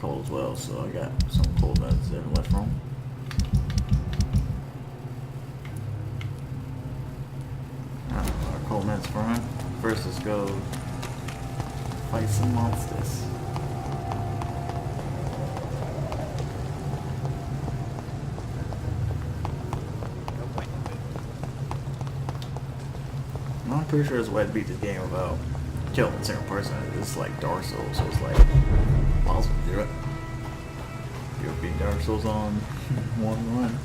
cold as well, so I got some cold meds in left room. Our cold meds for him. First, let's go fight some monsters. I'm pretty sure there's a way to beat this game without killing a single person. It's like Dark Souls, so it's like possible to do it. You ever beat Dark Souls on one run?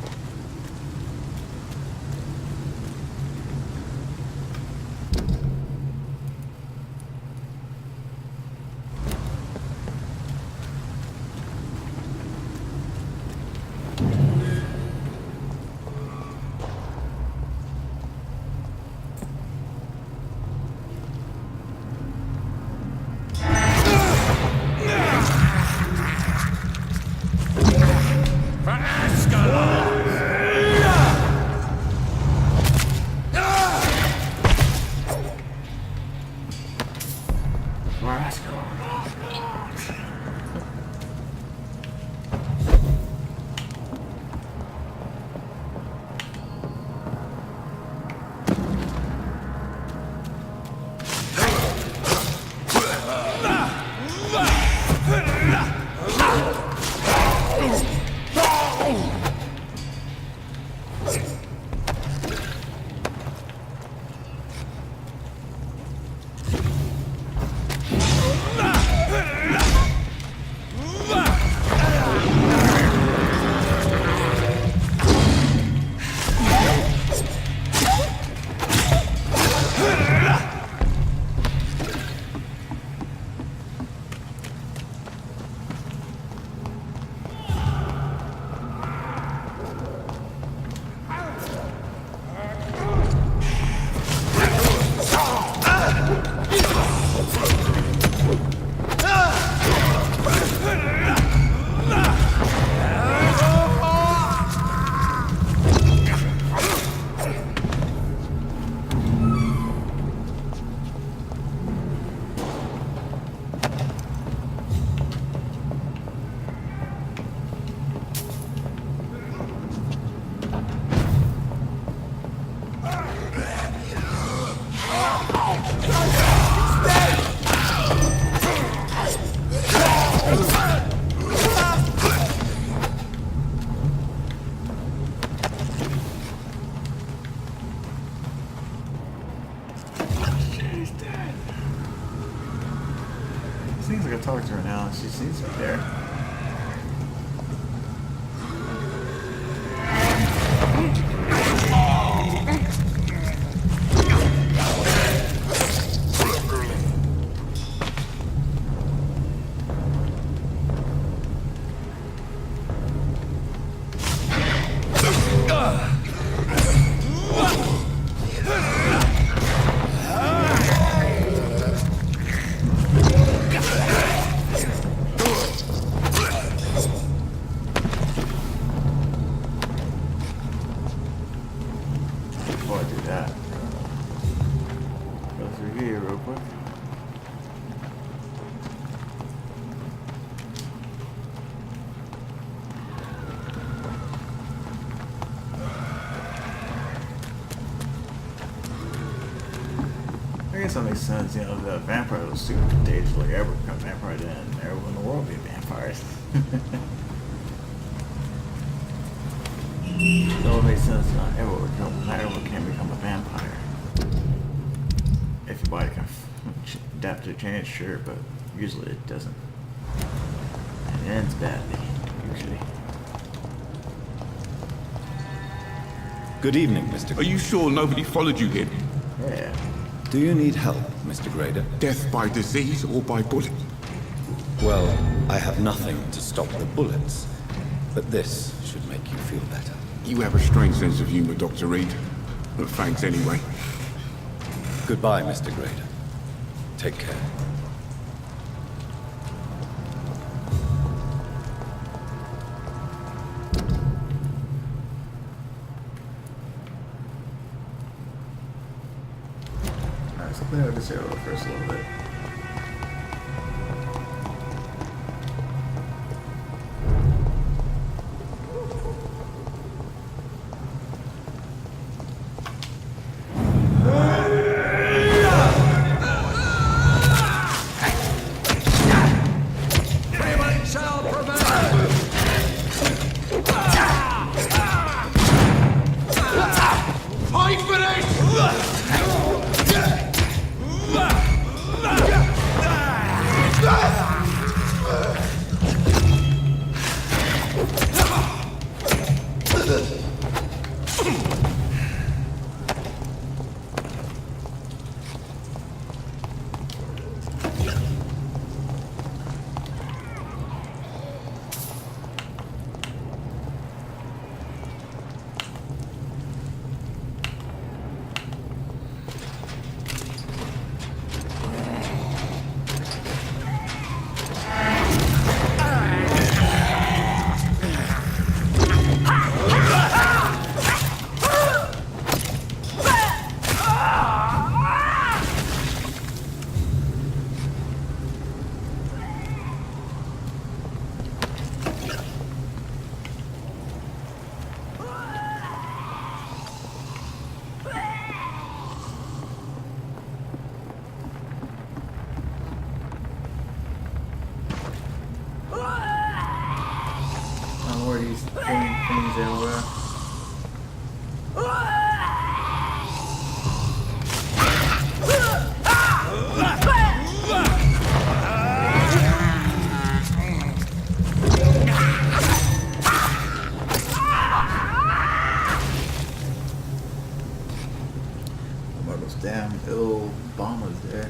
Seems like I talked to her now. She seems right there. I guess that makes sense, you know, the vampire was super contagious, like ever become a vampire, then everyone in the world be vampires. So it makes sense not everyone can become a vampire. If your body can adapt to change, sure, but usually it doesn't. And it ends badly, usually. Good evening, Mr. Are you sure nobody followed you here? Yeah. Do you need help, Mr. Grader? Death by disease or by bullet? Well, I have nothing to stop the bullets, but this should make you feel better. You have a strange sense of humor, Dr. Reed. But thanks anyway. Goodbye, Mr. Grader. Take care. Alright, so play over this area first a little bit. Killing things everywhere. What those damn ill bombers there.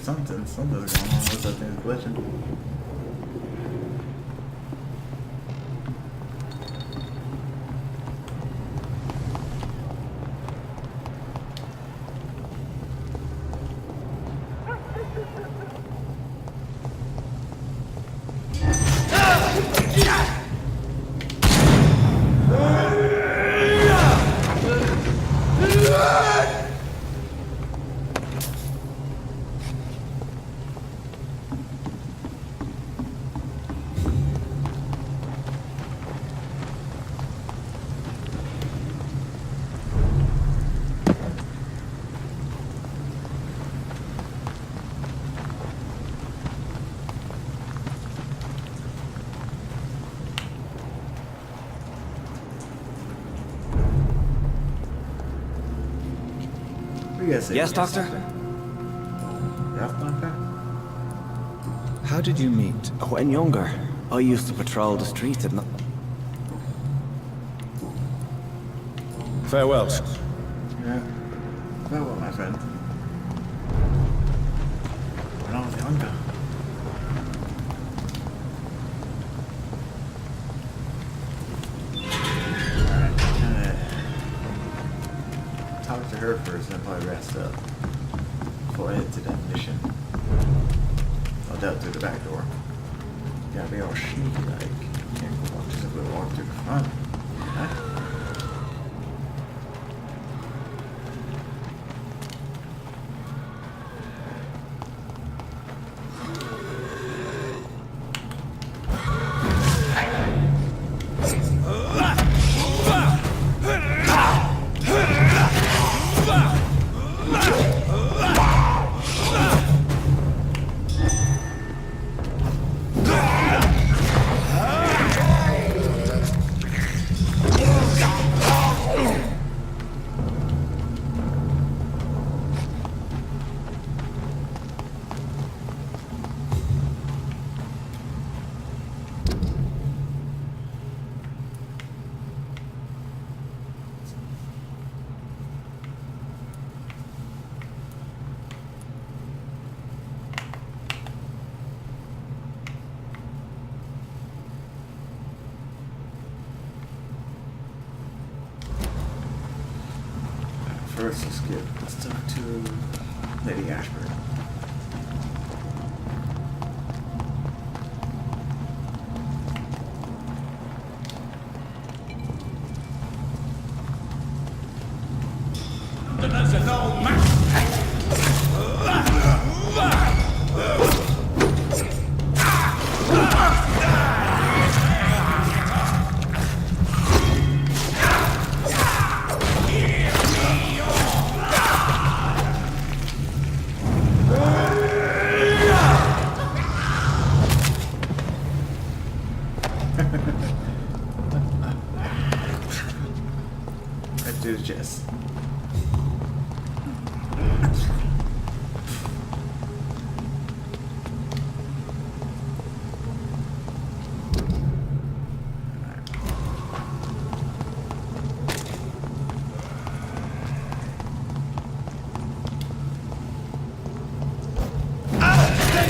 Something's going on with that thing glitching. Yes, Doctor? How did you meet? When younger, I used to patrol the streets at night. Farewell. Yeah. Farewell, my friend. When I was younger. Talk to her first, then probably rest up before I head to that mission. I'll doubt through the back door. Gotta be all sneaky like. Can't go walk, just simply walk through the front. Huh? First, let's talk to Lady Ashburn.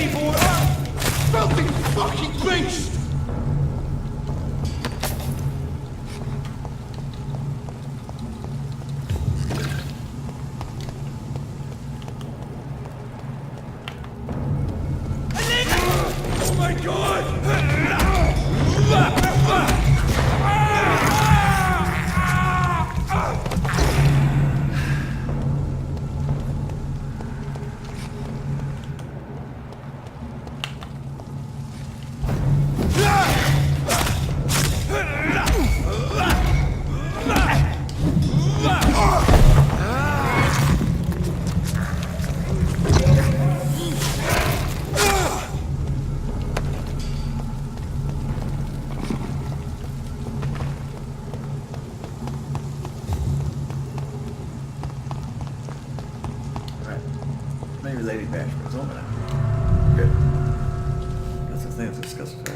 evil filthy fucking beast! Oh my god! Alright. Maybe Lady Bashford's over now. Good. That's the thing to discuss with her.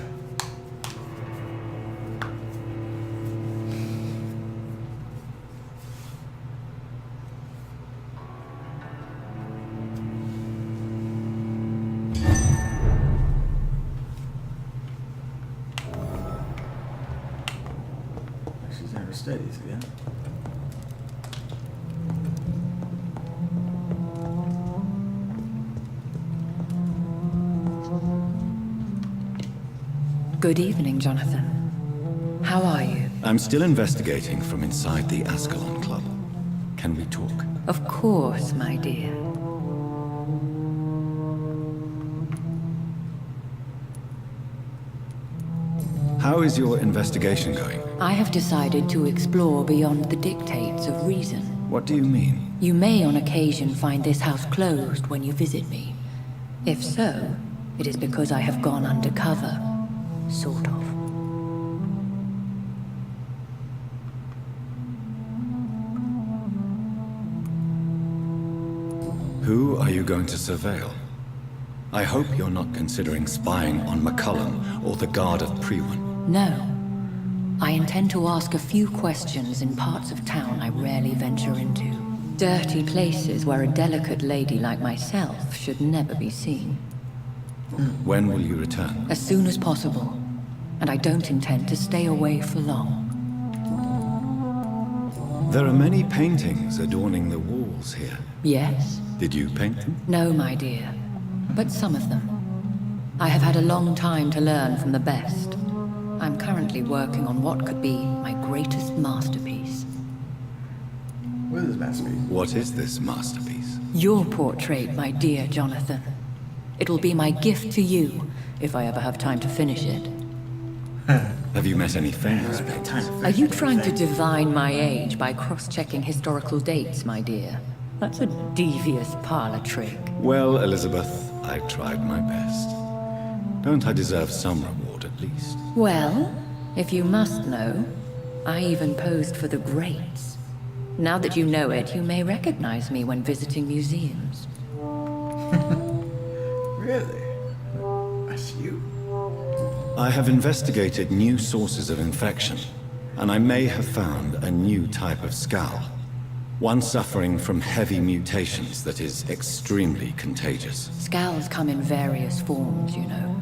She's in her studies again. Good evening, Jonathan. How are you? I'm still investigating from inside the Ascalon Club. Can we talk? Of course, my dear. How is your investigation going? I have decided to explore beyond the dictates of reason. What do you mean? You may on occasion find this house closed when you visit me. If so, it is because I have gone undercover. Sort of. Who are you going to surveil? I hope you're not considering spying on McCullum or the Guard of Prewan. No. I intend to ask a few questions in parts of town I rarely venture into. Dirty places where a delicate lady like myself should never be seen. When will you return? As soon as possible. And I don't intend to stay away for long. There are many paintings adorning the walls here. Yes? Did you paint them? No, my dear. But some of them. I have had a long time to learn from the best. I'm currently working on what could be my greatest masterpiece. What is this masterpiece? What is this masterpiece? Your portrait, my dear Jonathan. It will be my gift to you, if I ever have time to finish it. Have you met any famous Time painters? to Are finish you it, trying to thing. divine my age by cross-checking historical dates, my dear? That's a devious parlor trick. Well, Elizabeth, I tried my best. Don't I deserve some reward at least? Well, if you must know, I even posed for the greats. Now that you know it, you may recognize me when visiting museums. Really? That's you? I have investigated new sources of infection, and I may have found a new type of skull. One suffering from heavy mutations that is extremely contagious. Scowls come in various forms, you know.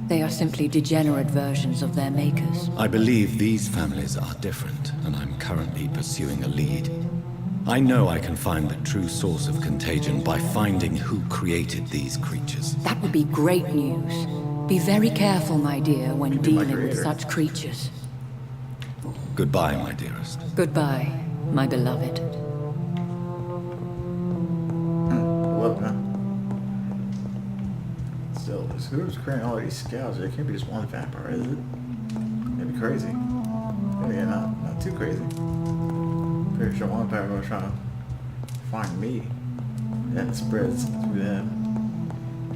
They are simply degenerate versions of their makers. I believe these families are different, and I'm currently pursuing a lead. I know I can find the true source of contagion by finding who created these creatures. That would be great news. Be very careful, my dear, when Could be my dealing with creator. such creatures. Goodbye, my dearest. Goodbye, my beloved. Well, no. Still, who's creating all these scouts? There can't be just one vampire, is it? Maybe crazy. Maybe not too crazy. Pretty sure one vampire was trying to find me. And it spreads through them.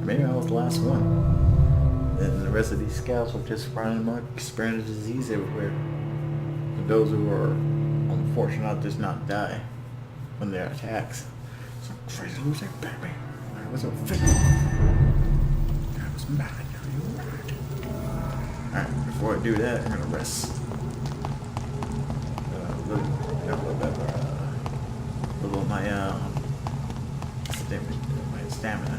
Maybe I was the last one. And the rest of these scouts were just spreading the disease everywhere. For those who are unfortunate does not die when they're attacked. Some crazy losing baby. I was a victim. I was mad at you. Alright, before I do that, I'm gonna rest. A little of my stamina.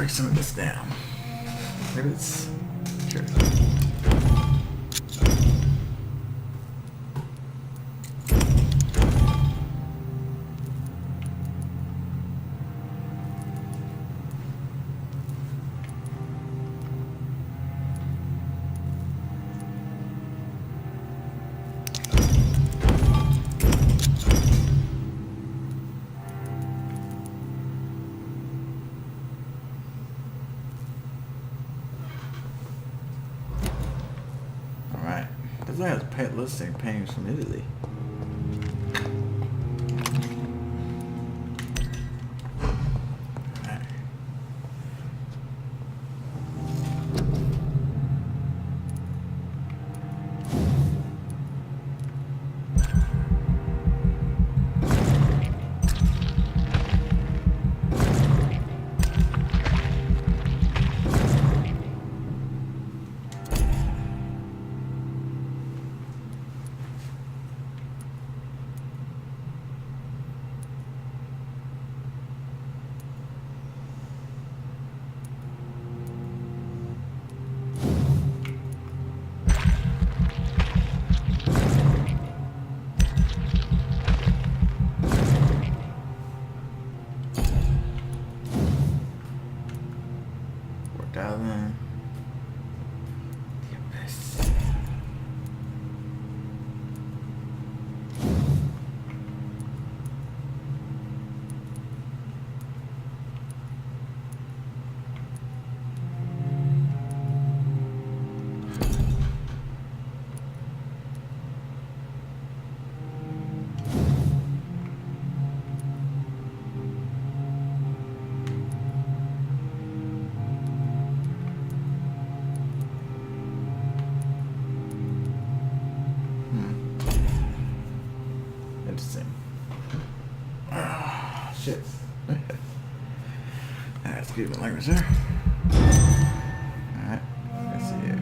break some of this down. Maybe it's sure. Because I have pet listing paintings from Italy. Alright. $4,000. Interesting. Ah, shit. Alright, excuse my language there. Alright, let's see here.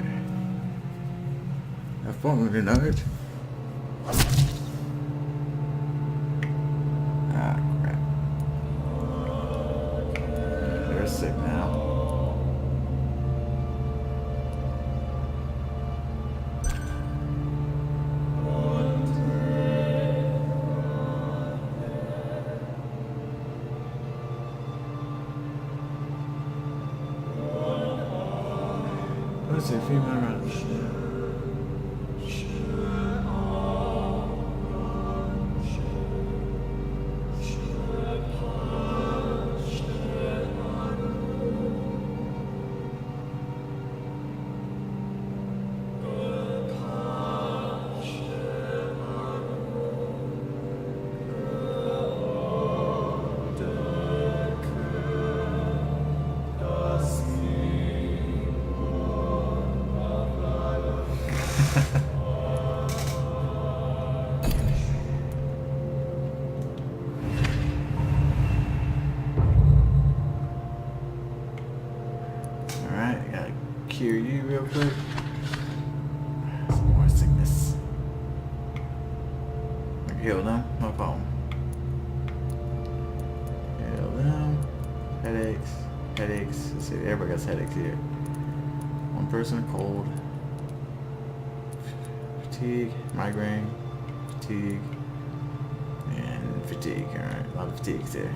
Have fun with your nugget. Ah, crap. They're sick now. Let's see, female around. Alright, gotta cure you real quick. Some more sickness. I can heal them, no problem. Heal them. Headaches. Headaches. Let's see, everybody got headaches here. One person cold. Fatigue, migraine, fatigue, and fatigue. Alright, a lot of fatigues there.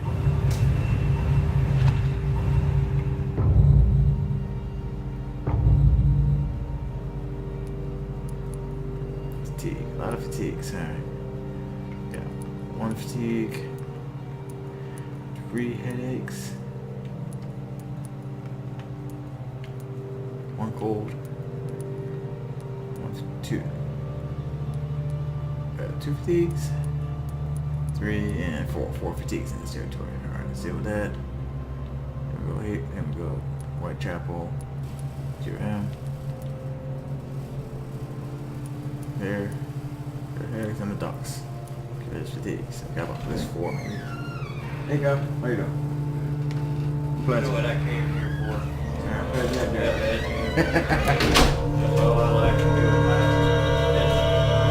Fatigue, a lot of fatigues. Alright. Got one fatigue, 3 headaches, 1 cold, 2. 2 fatigues, 3 and 4 fatigues in this territory. Alright, let's deal with that. Then we go here, then we go Whitechapel, 2M. There headaches on the docks. Okay, there's fatigues. I got about this 4 maybe. Hey, go. How you doing? You know what I came here for. Alright, glad you had That's all I like to do in life.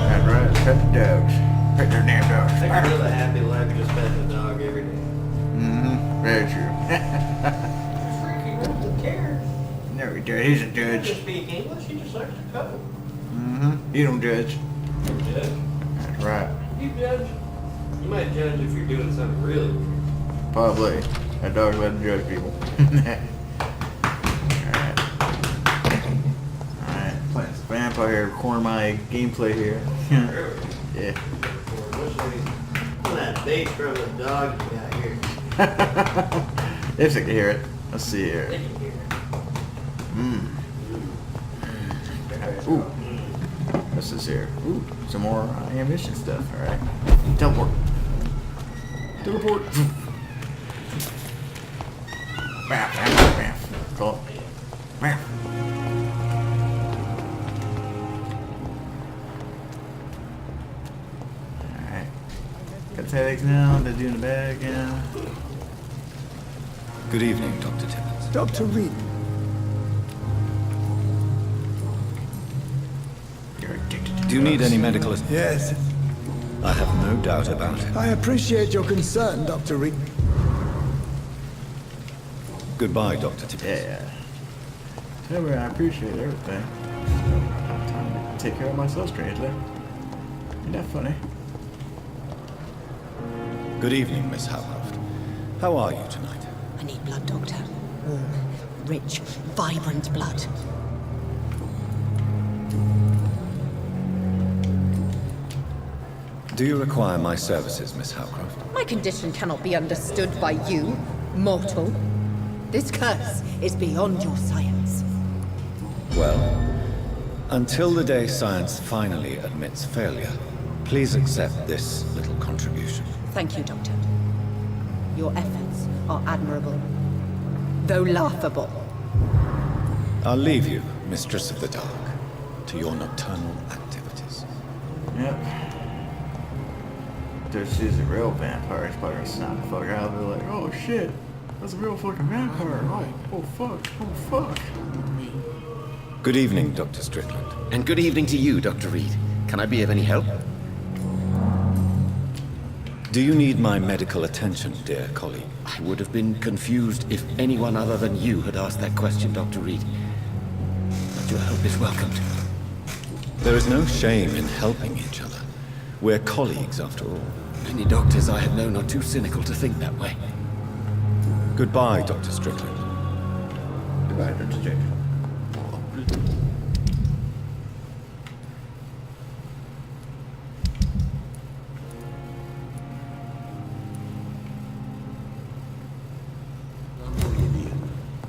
That's right, pet the dogs. Pet their damn dogs. I think I live a happy life just petting the dog every day. Mm-hmm. Very true. He's a You judge. just speak English, you just likes to code. You don't judge. Judge? That's right. You judge? You might judge if you're doing something really. Probably. That dog's letting judge people. Alright. Alright. Playing some Vampyr. Recording my gameplay here. Yeah. Pull that bass from the dog you got here. If I can hear it. Let's see here. They can hear it. Ooh. What's this here? Ooh. Some more ammunition stuff. Alright. Teleport. Teleport. Bam, bam, bam. Call it. Bam. Alright. Got tags now. They're doing the bag now. Good evening, Dr. Timmons. Dr. Reed, You're addicted to Do you need drugs. any medical assistance? yes. I have no doubt about it. I appreciate your concern, Dr. Reed. Goodbye, Dr. Timmons. Yeah. Tell me, I appreciate everything. Time to take care of myself, strangely. Ain't that funny? Good evening, Miss Howcroft. How are you tonight? I need blood, Doctor. Warm, rich, vibrant blood. Do you require my services, Miss Howcroft? My condition cannot be understood by you, mortal. This curse is beyond your science. Well, until the day science finally admits failure, please accept this little contribution. Thank you, Doctor. Your efforts are admirable, though laughable. I'll leave you, Mistress of the Dark, to your nocturnal activities. Yep. If she's a real vampire, she's probably gonna snap the fuck out of her like, oh shit, that's a real fucking vampire. Oh fuck, oh fuck. Good evening, Dr. Strickland. And good evening to you, Dr. Reed. Can I be of any help? Do you need my medical attention, dear colleague? I would have been confused if anyone other than you had asked that question, Dr. Reed. But your help is welcomed. There is no shame in helping each other. We're colleagues, after all. Many doctors I have known are too cynical to think that way. Goodbye, Dr. Strickland. Goodbye, Dr. J.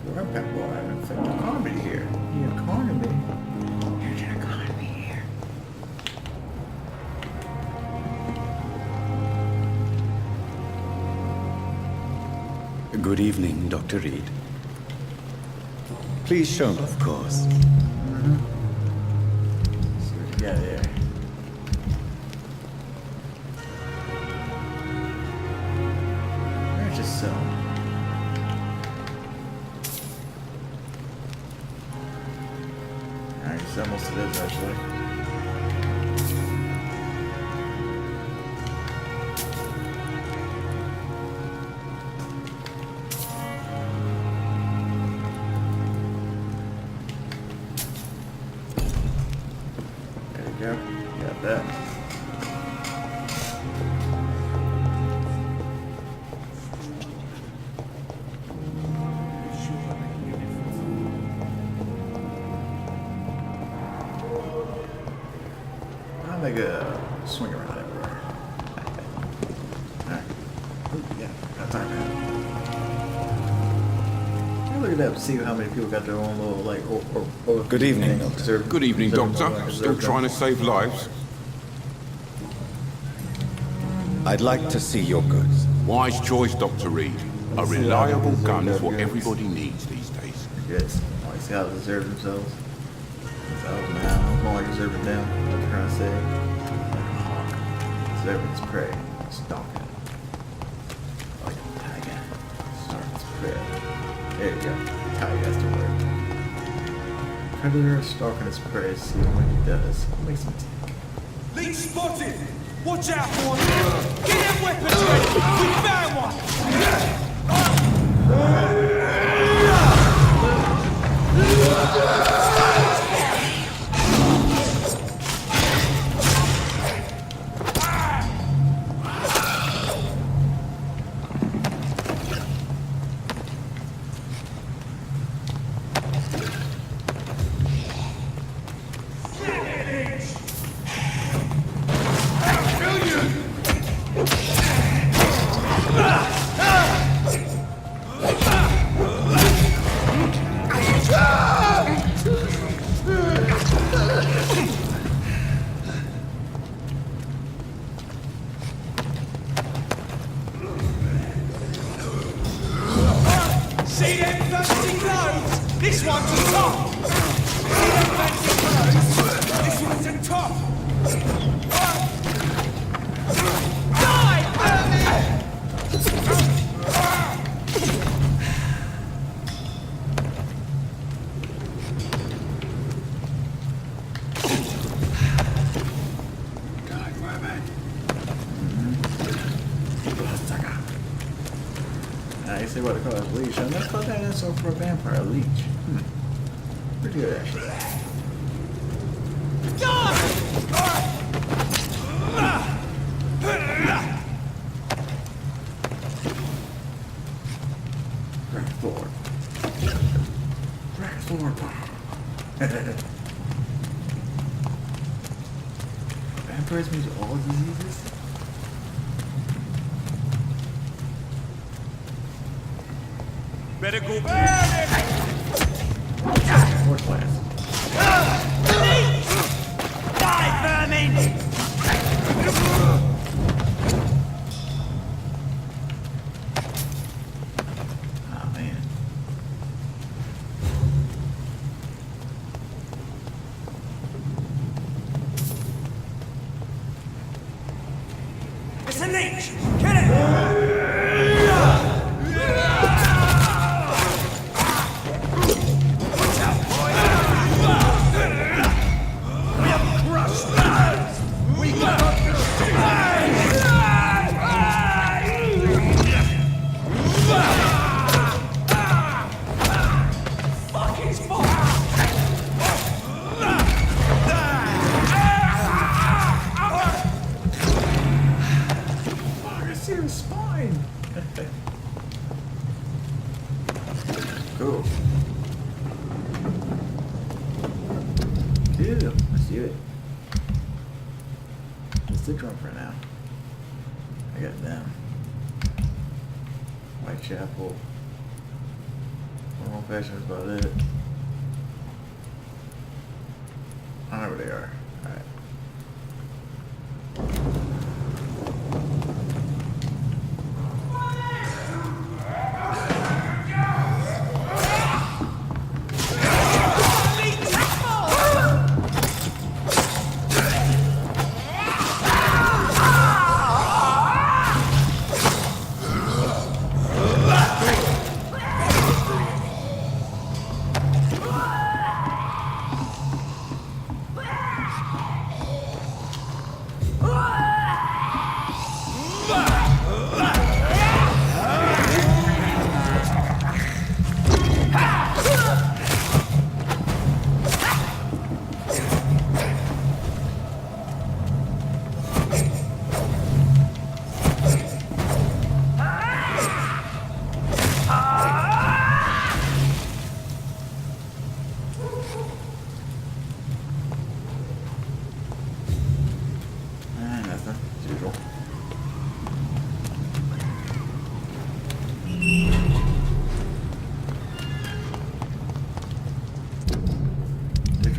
We're back, boy. I'm in fact economy here. The economy. Here's an economy here. Good evening, Dr. Reed. Please show me. Of course. See what you got there. There's just some. I guess almost it is actually. There you go. Got that. I'll make a swing around everywhere. Alright. Ooh, yeah, got time for that. Can I look it up, see how many people got their own little, like, or Good evening, Doctor. Reserve- Good evening, reserve- Doctor. Still reserve- trying to save lives? I'd like to see your goods. Wise choice, Dr. Reed. A reliable gun is what everybody needs these days. Good. Like, see how they reserve themselves? Themselves now. More like reserving them. What they're trying to say. Like a hawk. Reserving its prey. Stalking it. Like a tiger. Stalking its prey. There you go. Tiger has to work. Predator stalking its prey. See what he does. What makes him tick? Lead spotted! Watch out, boy! Get them weapons ready! We found one! See them fancy clothes? This one's a top! See them fancy clothes? This one's a top! Die, vermin! I see what it calls leech. I never thought that is so for a vampire leech. Pretty good actually. Crack forward. Crack forward. Vampires means all diseases? Better go back! Fourth class. Die, vermin! Oh man. It's a leech! Kill it! Spine. Cool. Cool. Let's do it. Let's stick drum for now. I got them. Whitechapel. One old fashioned is about it. I know where they are. Alright.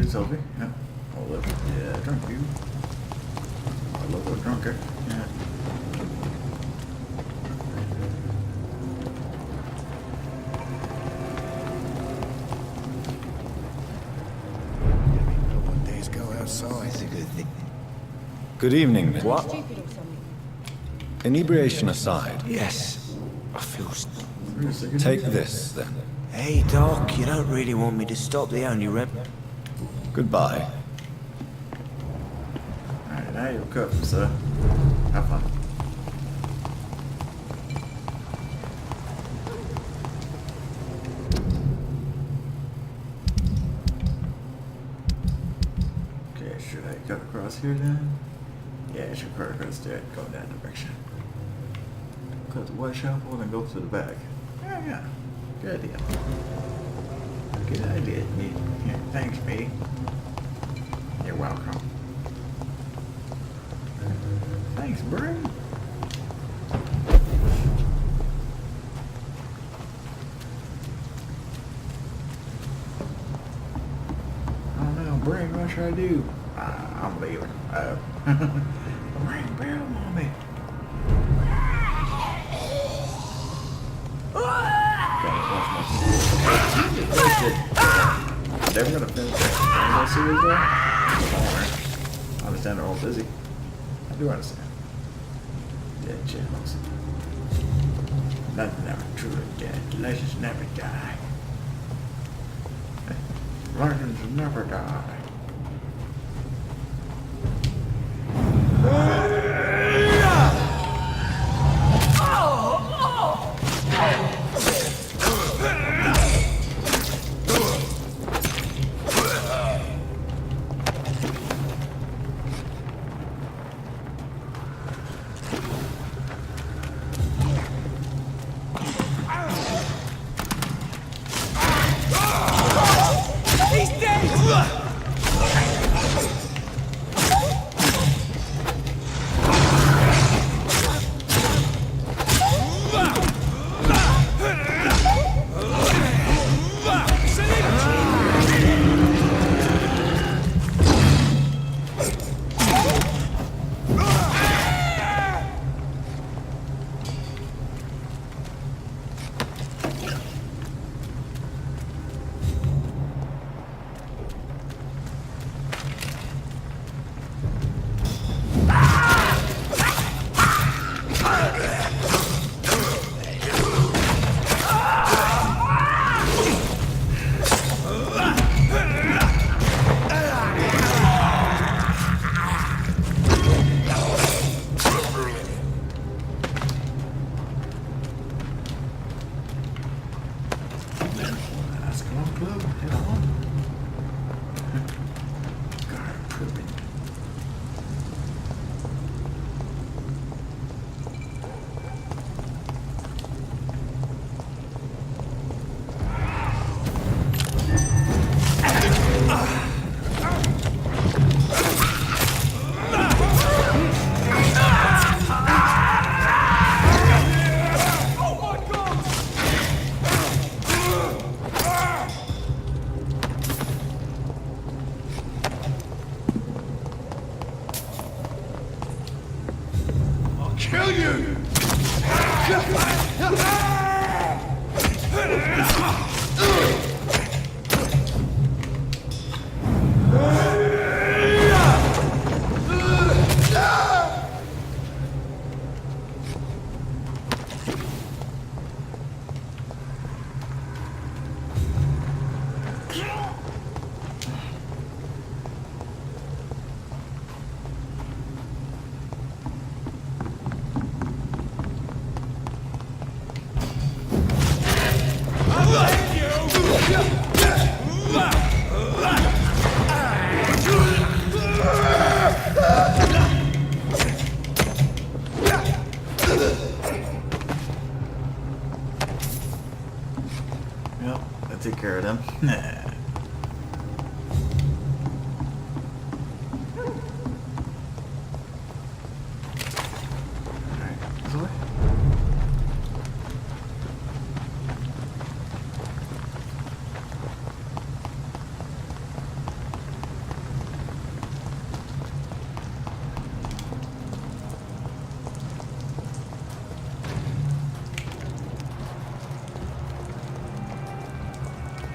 Selfie? Yeah. Oh, look. Yeah, drunk you. A local drunker. Yeah. Days go outside. It's a good thing. Good evening, Miss. What? Inebriation aside, Yes. I feel... take this, then. Hey, Doc, you don't really want me to stop the only rep... Goodbye. Alright, now you're cooked, so have fun. should I cut across here then? Yeah, I should cut across there and go in that direction. Cut the white shuffle and go to the back. Yeah. Good idea. Good idea, me. Yeah, thanks, me. You're welcome. Thanks, Bray. Bring, what should I do? I'm leaving. Bring Bill on me. They're gonna finish that series though? I understand they're all busy. I do understand. Dead channels. Nothing ever truly dead. Legends never die. Legends never die. Kill you! Yep, I take care of them. Alright, this way.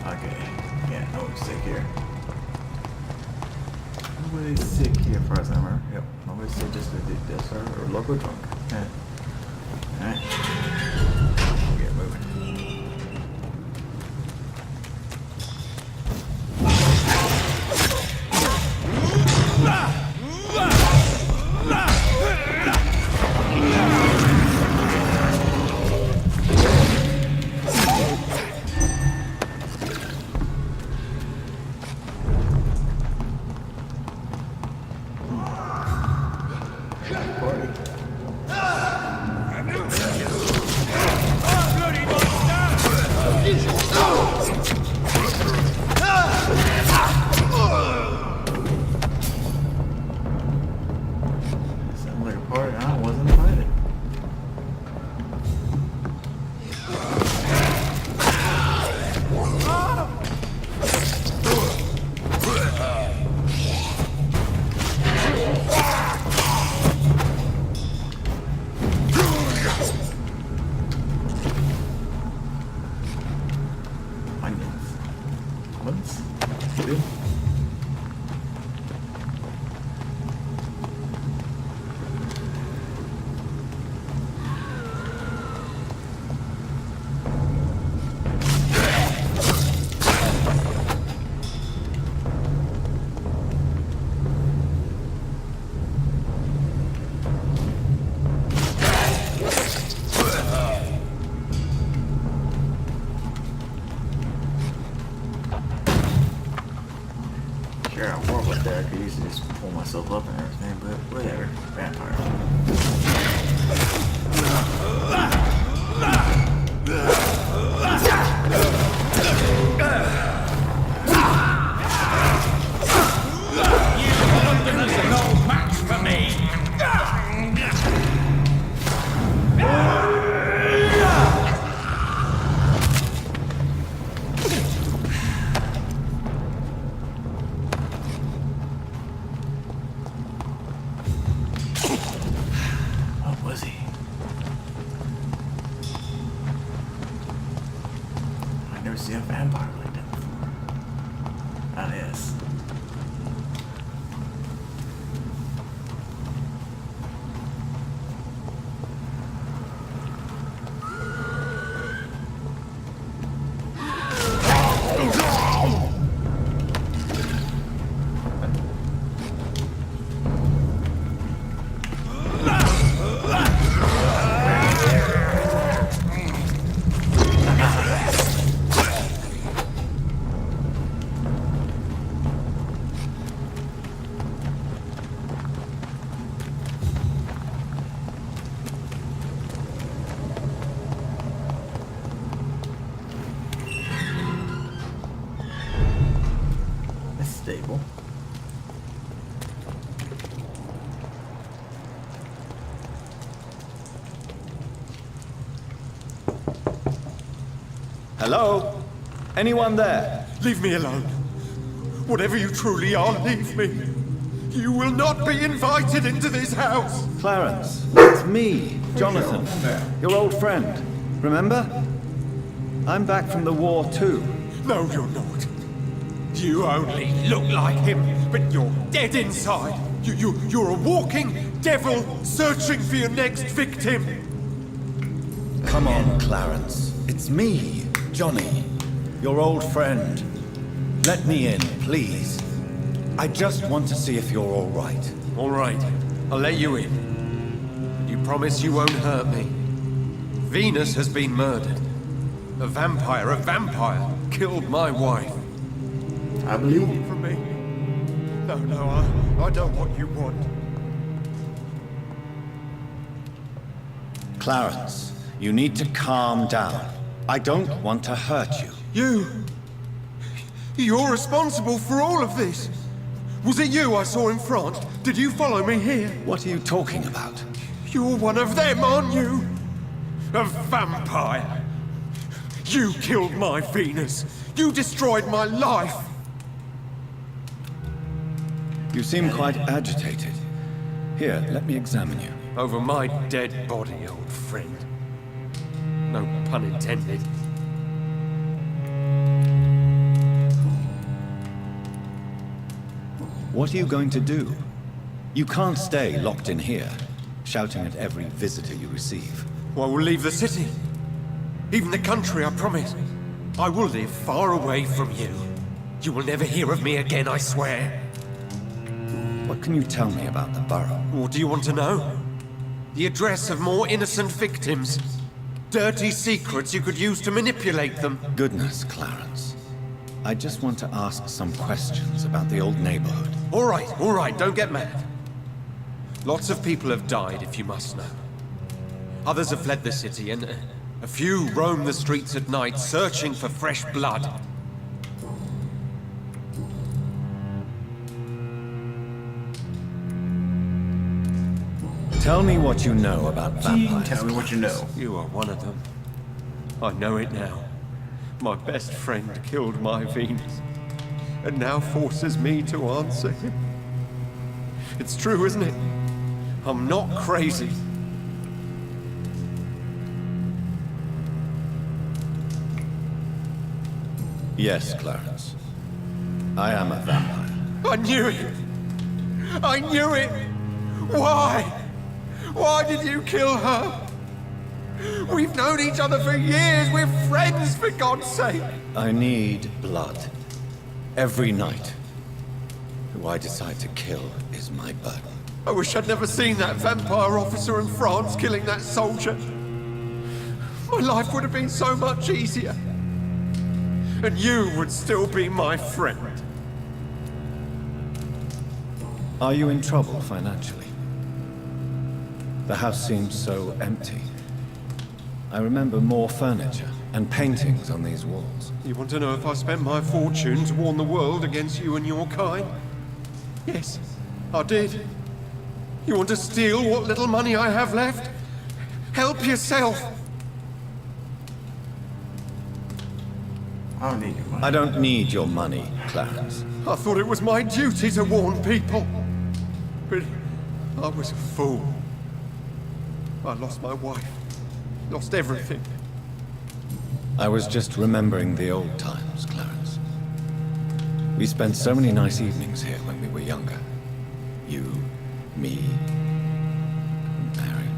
Okay, yeah, nobody's sick here. Nobody's sick here, as far as I remember. Yep, nobody's sick, just this or local drunk. Yeah. Alright. Get moving. figure out more what there. I could easily just pull myself up and everything, but whatever. Vampire. There's no match for me. What was he? I've never seen a vampire like that before. That is. Stable. Hello? Anyone there? Leave me alone. Whatever you truly are, leave me. You will not be invited into this house. Clarence, it's me, Jonathan, your old friend. Remember? I'm back from the war too. No, you're not. You only look like him, but you're dead inside. You're a walking devil searching for your next victim. Come on, Clarence. It's me, Johnny, your old friend. Let me in, please. I just want to see if you're all right. All right, I'll let you in. But you promise you won't hurt me. Venus has been murdered. A vampire, killed my wife. I believe you. From me. No, I don't want you want. Clarence, you need to calm down. I don't want to hurt you. You're responsible for all of this. Was it you I saw in France? Did you follow me here? What are you talking about? You're one of them, aren't you? A vampire. You killed my Venus. You destroyed my life. You seem quite agitated. Here, let me examine you. Over my dead body, old friend. No pun intended. What are you going to do? You can't stay locked in here, shouting at every visitor you receive. Well, we'll leave the city. Even the country, I promise. I will live far away from you. You will never hear of me again, I swear. What can you tell me about the borough? What do you want to know? The address of more innocent victims. Dirty secrets you could use to manipulate them. Goodness, Clarence. I just want to ask some questions about the old neighborhood. All right, don't get mad. Lots of people have died, if you must know. Others have fled the city, and a few roam the streets at night, searching for fresh blood. Tell me what you know about vampires. Tell me what you know. You are one of them. I know it now. My best friend killed my Venus, and now forces me to answer him. It's true, isn't it? I'm not crazy. Yes, Clarence. I am a vampire. I knew it! I knew it! Why? Why did you kill her? We've known each other for years. We're friends, for God's sake. I need blood. Every night. Who I decide to kill is my burden. I wish I'd never seen that vampire officer in France killing that soldier. My life would have been so much easier. And you would still be my friend. Are you in trouble financially? The house seems so empty. I remember more furniture and paintings on these walls. You want to know if I spent my fortune to warn the world against you and your kind? Yes, I did. You want to steal what little money I have left? Help yourself! I don't need your money. I don't need your money, Clarence. I thought it was my duty to warn people. But I was a fool. I lost my wife. Lost everything. I was just remembering the old times, Clarence. We spent so many nice evenings here when we were younger. You, me, Mary.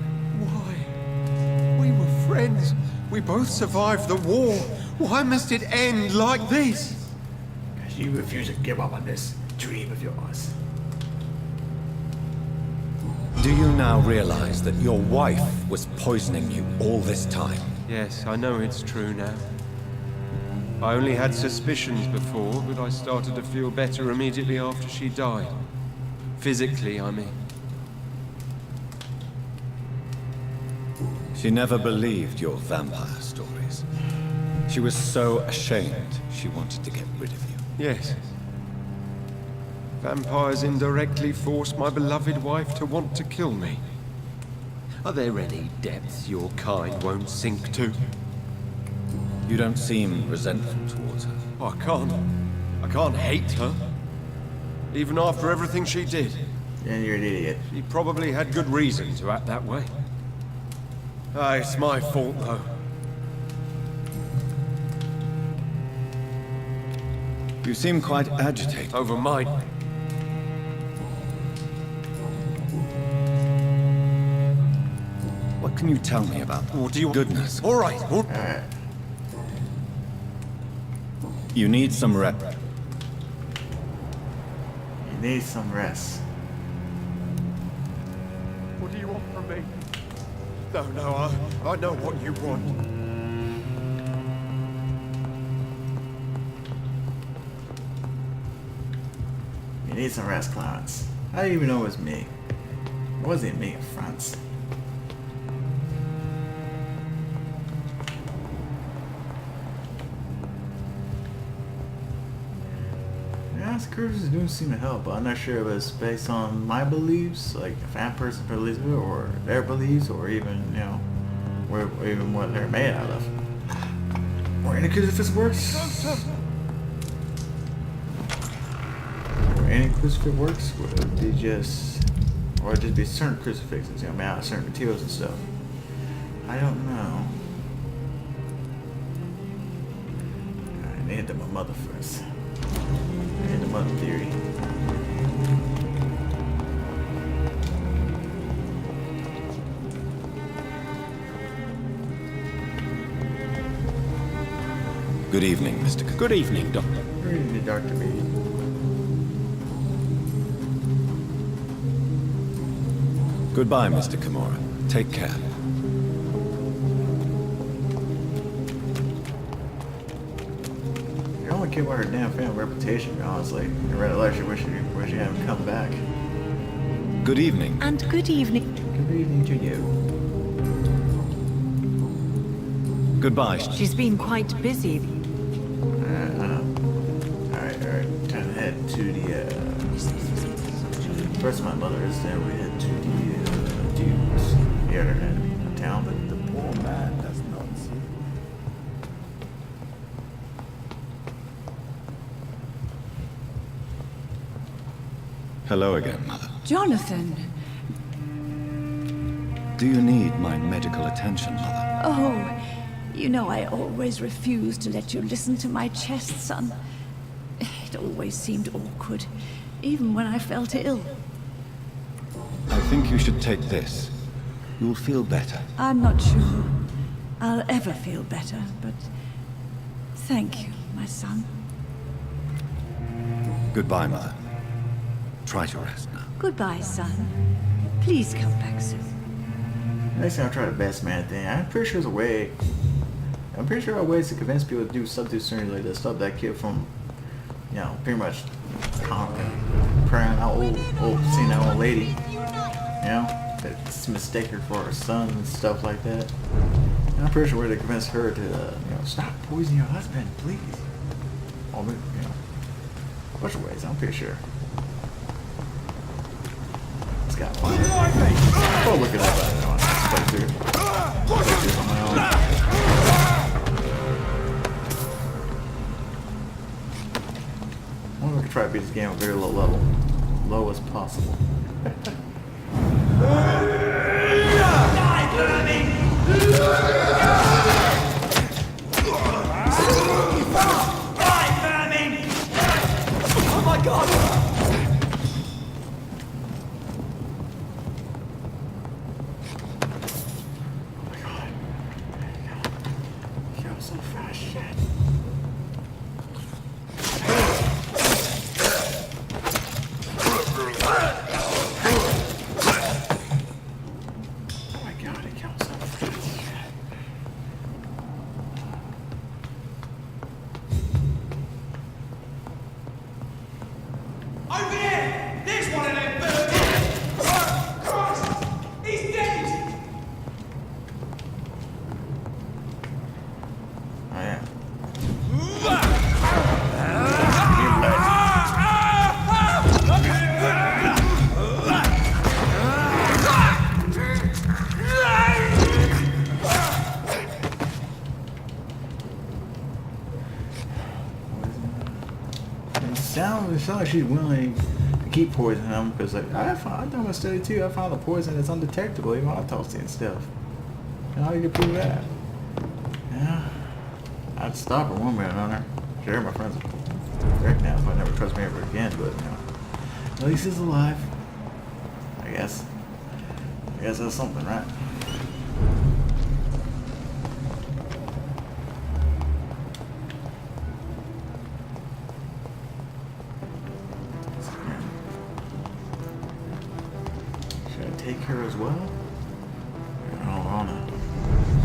Why? We were friends. We both survived the war. Why must it end like this? Because you refuse to give up on this dream of yours. Do you now realize that your wife was poisoning you all this time? Yes, I know it's true now. I only had suspicions before, but I started to feel better immediately after she died. Physically, I mean. She never believed your vampire stories. She was so ashamed she wanted to get rid of you. Yes. Vampires indirectly forced my beloved wife to want to kill me. Are there any depths your kind won't sink to? You don't seem resentful towards her. I can't hate her. Even after everything she did. Then you're an idiot. She probably had good reason to act that way. Ah, it's my fault, though. You seem quite agitated. Over mine. What can you tell me about What do you... goodness? All right. Alright. You need some rep. You need some rest. What do you want from me? No, I know what you want. You need some rest, Clarence. I didn't even know it was me. It wasn't me, France. Yeah, curses do seem to help, but I'm not sure if it's based on my beliefs, like if that person believes it, or their beliefs, or even, you know, or even what they're made out of. Or any crucifix works. Or any crucifix works, would it be just, or just be certain crucifixes, you know, made out of certain materials and stuff. I don't know. I need to my mother first. I need the mother theory. Good evening, Mr. Good evening, Doctor. Good evening, Dr. B. Goodbye, Mr. Kimura. Take care. I only care about her damn family reputation, honestly. In real life, she wish she hadn't come back. Good evening. And good evening. Good evening to you. Goodbye. She's been quite busy. Alright. Time to head to the, First my mother is, then we head to the, dudes. Here in town, but the poor man does not see. Hello again, Mother. Jonathan. Do you need my medical attention, Mother? Oh, you know I always refused to let you listen to my chest, son. It always seemed awkward, even when I felt ill. I think you should take this. You'll feel better. I'm not sure I'll ever feel better, but thank you, my son. Goodbye, Mother. Try to rest now. Goodbye, son. Please come back soon. Next time I'll try the best man thing. I'm pretty sure there's a way. I'm pretty sure there are ways to convince people to do substitute surgery like to stop that kid from, you know, pretty much praying out senile old lady, you know, that's mistaken for her son and stuff like that. And I'm pretty sure they convinced her to, stop poisoning your husband, please. Or, a bunch of ways, I'm pretty sure. It's got one. Oh, look at that. Playthrough on my own. I wonder if I could try to beat this game at a very low level. Low as possible. Oh my god! So fast, shit. Oh my god, it kills so fast. Over there! There's one of them birds! Christ! He's dead! Oh yeah. It sounds like she's willing to keep poisoning him because like I've done my study too. I found the poison is undetectable, even autopsy and stuff. And how you can prove that? Yeah, I'd stop her one way or another. Sure, my friends are wrecked now if I never trust me ever again, but at least he's alive. I guess that's something, right? Should I take her as well? I don't wanna.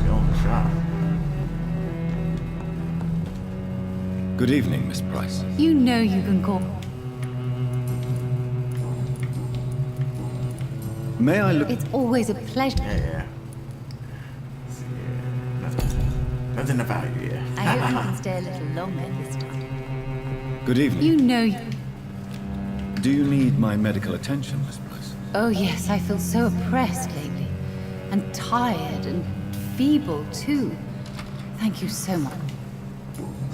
She owns the shop. Good evening, Miss Price. You know you can call. May I look? It's always a pleasure. Yeah. Nothing about you, yeah. I hope you can stay a little longer this time. Good evening. You know. Do you need my medical attention, Miss Price? Oh yes, I feel so oppressed lately. And tired and feeble too. Thank you so much.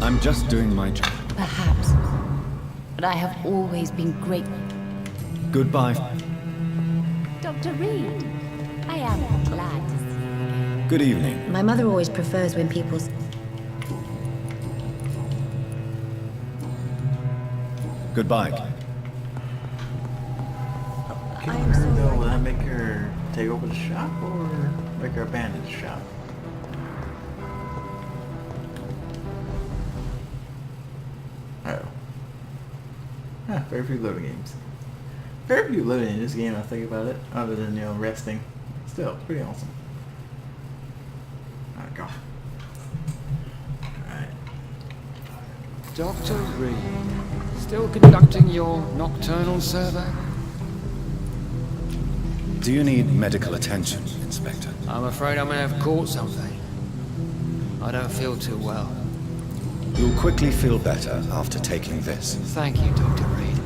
I'm just doing my job. Perhaps. But I have always been grateful. Goodbye. Dr. Reed, I am glad to see you. Good evening. My mother always prefers when people's... Goodbye. I'm sorry. Though, will that make her take over the shop or make her abandon the shop? Oh. Yeah, very few loading games. Very few loading in this game, I think about it, other than, resting. Still, pretty awesome. Oh, God. Alright. Dr. Reed, still conducting your nocturnal survey? Do you need medical attention, Inspector? I'm afraid I may have caught something. I don't feel too well. You'll quickly feel better after taking this. Thank you, Dr. Reed.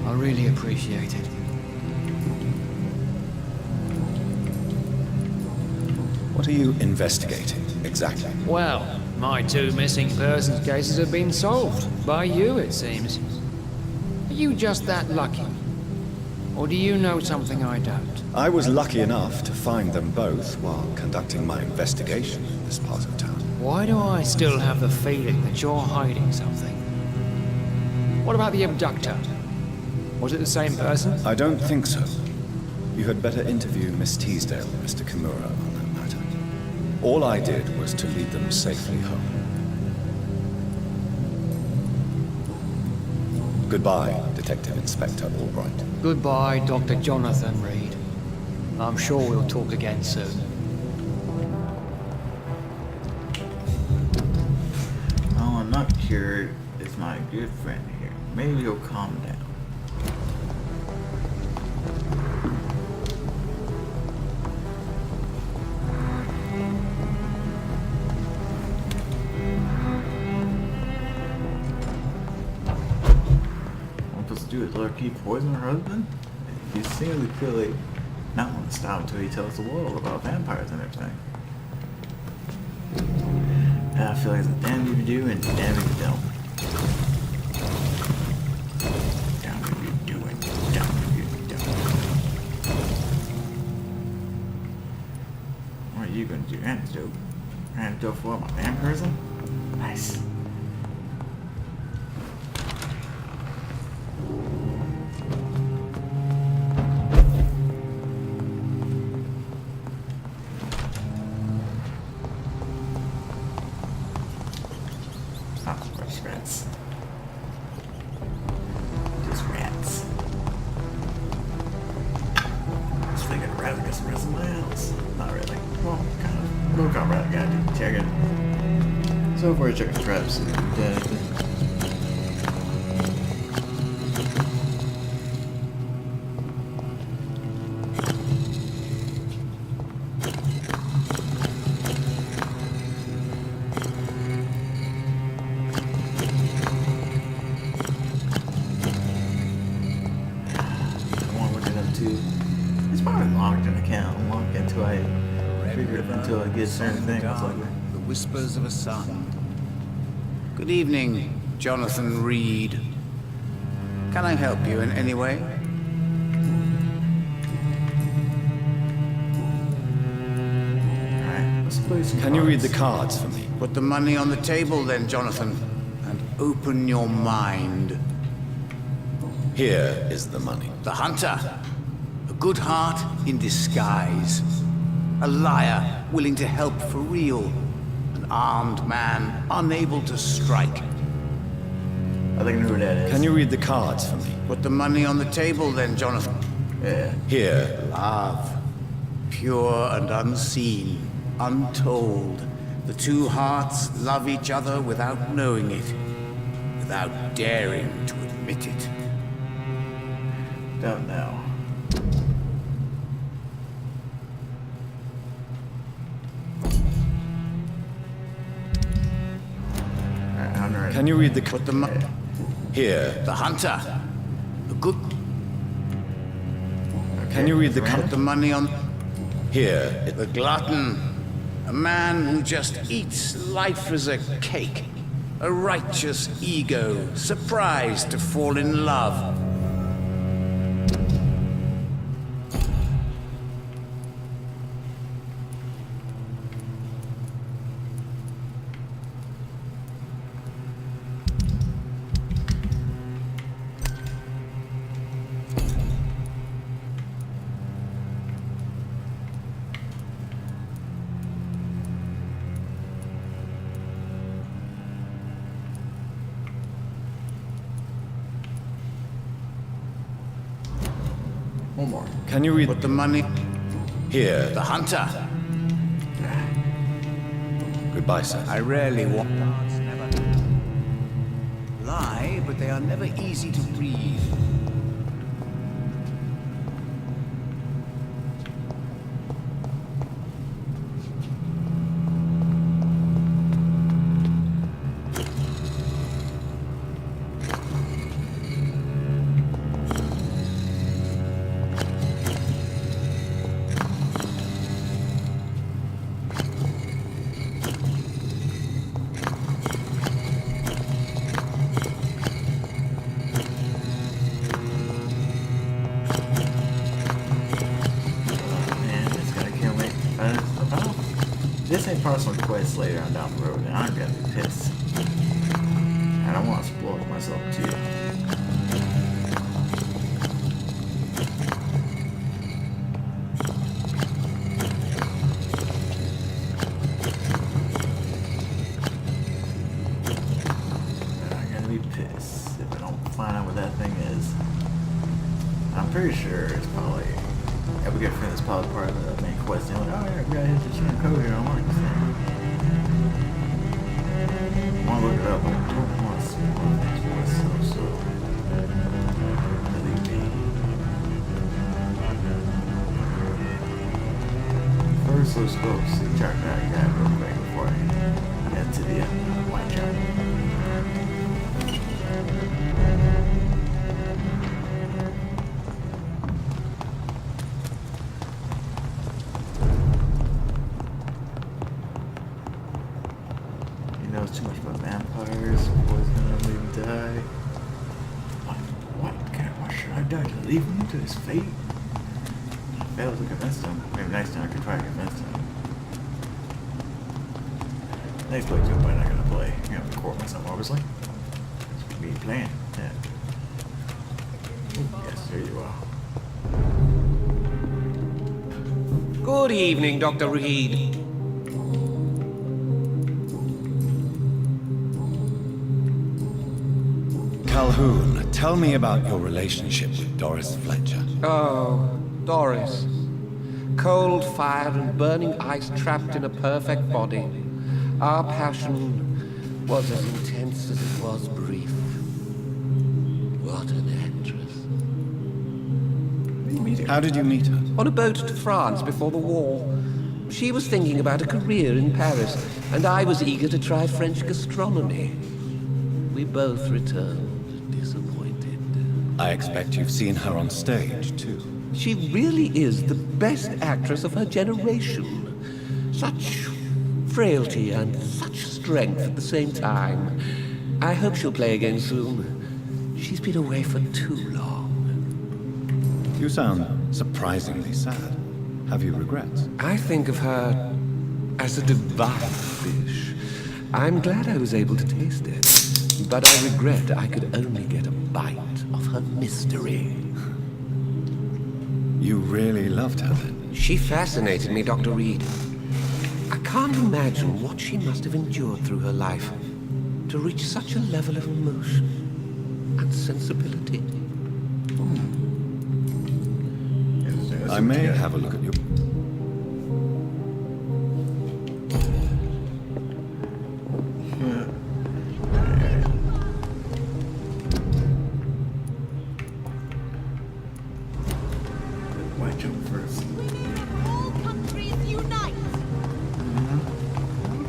I really appreciate it. What are you investigating, exactly? Well, my 2 missing persons cases have been solved. By you, it seems. Are you just that lucky? Or do you know something I don't? I was lucky enough to find them both while conducting my investigation in this part of town. Why do I still have the feeling that you're hiding something? What about the abductor? Was it the same person? I don't think so. You had better interview Miss Teasdale and Mr. Kimura on that matter. All I did was to lead them safely home. Goodbye, Detective Inspector Albright. Goodbye, Dr. Jonathan Reed. I'm sure we'll talk again soon. Oh, I'm not cured. It's my good friend here. Maybe you'll calm down. he poisoned her husband? He seemingly clearly not want to stop until he tells the world about vampires and everything. And I feel like it's a damn if you do and damn if you don't. Damn if you do and damn if you don't. What are you going to do? Antidote? Antidote for my vampirism? Nice. Rats. Just rats. Just thinking of rather get some rest in my house. Not really. Well, kind of. We'll come right. Gotta check it. So far, check the traps and anything. It's probably locked in account. Unlock until I figure it until I get certain things. Like the whispers of a son. Good evening, Jonathan Reed. Can I help you in any way? Alright, let's play some Can you read cards. the cards for me? Put the money on the table then, Jonathan, and open your mind. Here is the money. The hunter. A good heart in disguise. A liar willing to help for real. An armed man unable to strike. I think I know who that is. Can you read the cards for me? Put the money on the table then, Jonathan. Yeah. Here. Love. Pure and unseen. Untold. The two hearts love each other without knowing it. Without daring to admit it. Don't know. Alright, I'm ready. Can you read the Put the money. Here. The hunter. A good. Can you read the Put card? the money on. Here. The glutton. A man who just eats life as a cake. A righteous ego, surprised to fall in love. One more. Can you read Put the money. Here. The hunter. Goodbye, sir. I rarely walk. Never lie, but they are never easy to read. This ain't personal quest later on down the road, and I'm gonna be pissed. And I want to spoil myself too. And I'm gonna be pissed if I don't find out what that thing is. I'm pretty sure it's probably. Yeah, we get friends, probably part of the main quest. They're like, oh yeah, we gotta hit this certain code here. I want this thing. I want to look it up, but I don't want to spoil things for myself, so really be. First, let's go see check that guy real quick before I head to the white jump. I'd die to leave him to his fate. I failed to convince him. Maybe next time I could try to convince him. Next play too, but I'm not gonna play. I'm gonna record myself, obviously. It's me playing. Yeah. Ooh, yes, there you are. Good evening, Dr. Reed. Calhoun, tell me about your relationship with Doris Fletcher. Oh, Doris. Cold fire and burning ice trapped in a perfect body. Our passion was as intense as it was brief. What an actress. How did you meet her? On a boat to France before the war. She was thinking about a career in Paris, and I was eager to try French gastronomy. We both returned disappointed. I expect you've seen her on stage, too. She really is the best actress of her generation. Such frailty and such strength at the same time. I hope she'll play again soon. She's been away for too long. You sound surprisingly sad. Have you regrets? I think of her as a divine fish. I'm glad I was able to taste it, but I regret I could only get a bite of her mystery. You really loved her then? She fascinated me, Dr. Reed. I can't imagine what she must have endured through her life to reach such a level of emotion and sensibility. I may have a look at you. Why jump first? All countries unite! No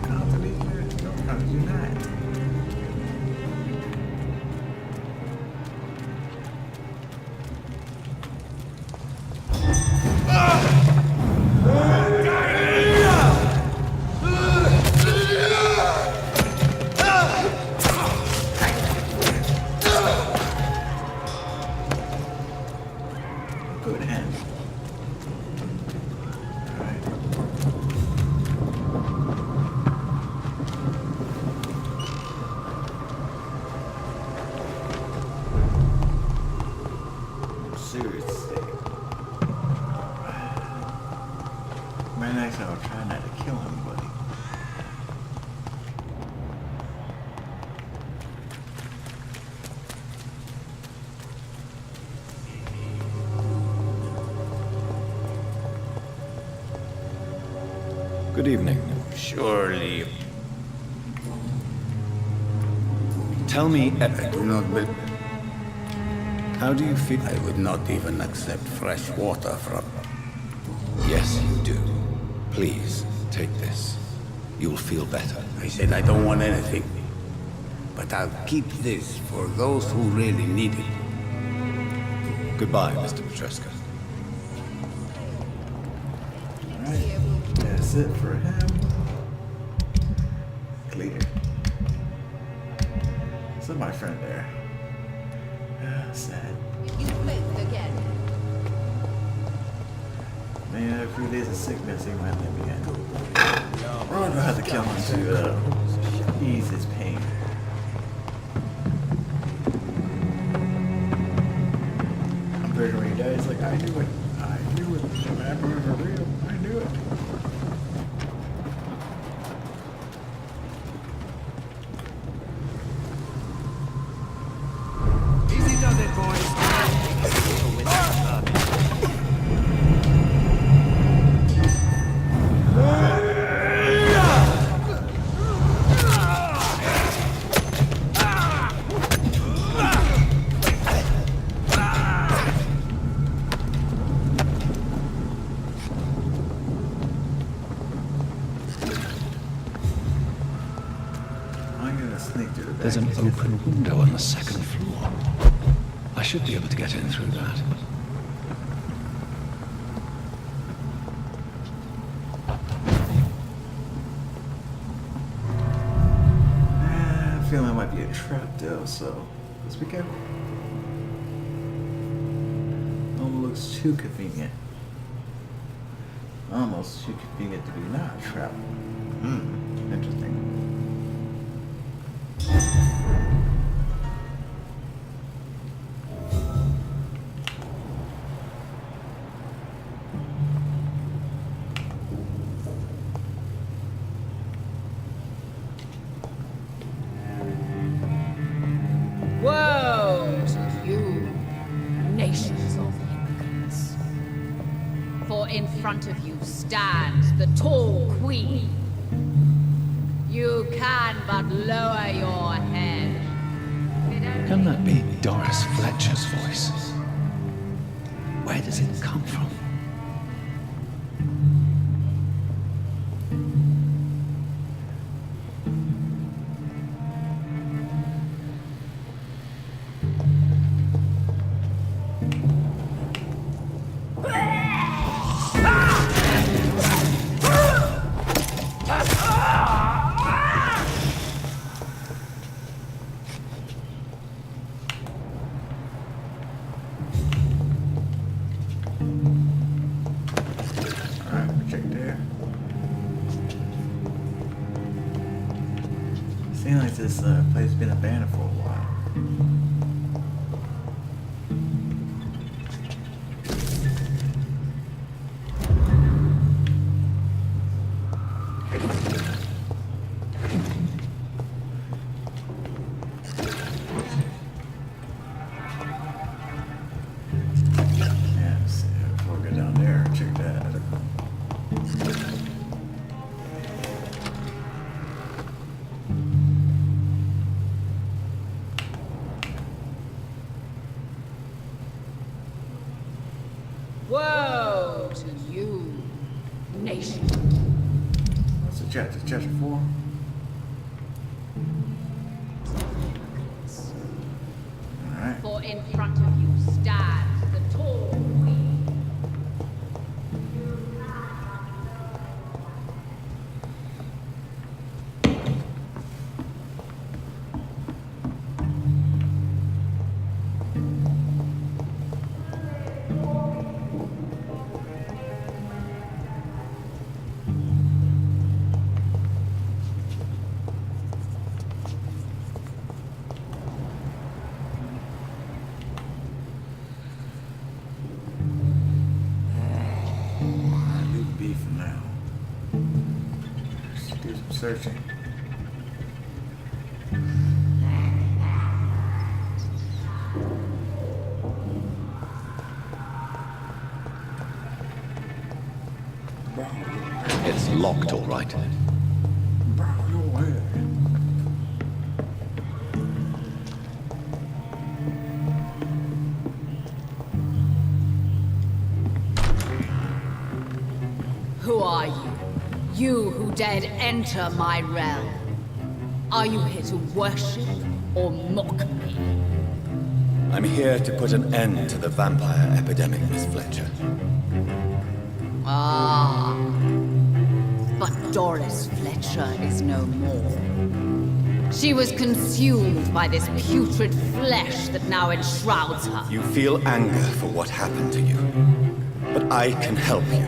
countries unite. Good hand. Seriously. Man, next time I'll try not to kill anybody. Good evening. Surely. Tell me, I do not believe. how do you feel? I would not even accept fresh water from. Yes, you do. Please, take this. You'll feel better. I said I don't want anything. But I'll keep this for those who really need it. Goodbye, Mr. Petrescu. Alright, that's it for him. Clear. So my friend there. Sad. You blinked again. Man, a few days of sickness, he might let me in. Or I'll have to kill him to ease his pain. I'm pretty sure when he dies, like, I knew it. I knew it. The vampires are real. I knew it. Easy does it, boys. I'm gonna sneak through the back. There's an open window on the second floor. I should be able to get in through that. I feel it might be a trap though, so let's be careful. Almost too convenient. Almost too convenient to be not trapped. Interesting. Woe to you, nations of hypocrites. For in front of you stands the tall queen. You can but lower your head. Can that be Doris Fletcher's voice? Where does it come from? Seems like this place has been abandoned for a while. Yeah, let's see. Before we go down there, check that. Woe to you, nation. What's the chapter? Chapter 4? Alright. For in front of you stands the tall queen. Searching. It's locked, all right. Who are you? You who dared enter my realm. Are you here to worship or mock me? I'm here to put an end to the vampire epidemic, Miss Fletcher. Ah. But Doris Fletcher is no more. She was consumed by this putrid flesh that now enshrouds her. You feel anger for what happened to you, but I can help you.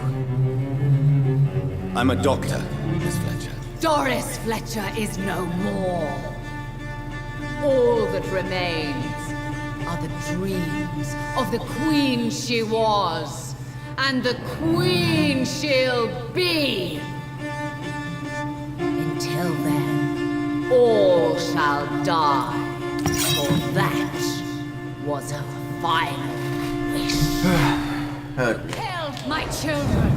I'm a doctor, Miss Fletcher. Doris Fletcher is no more. All that remains are the dreams of the queen she was, and the queen she'll be. Until then, all shall die, for that was her final wish. Killed my children,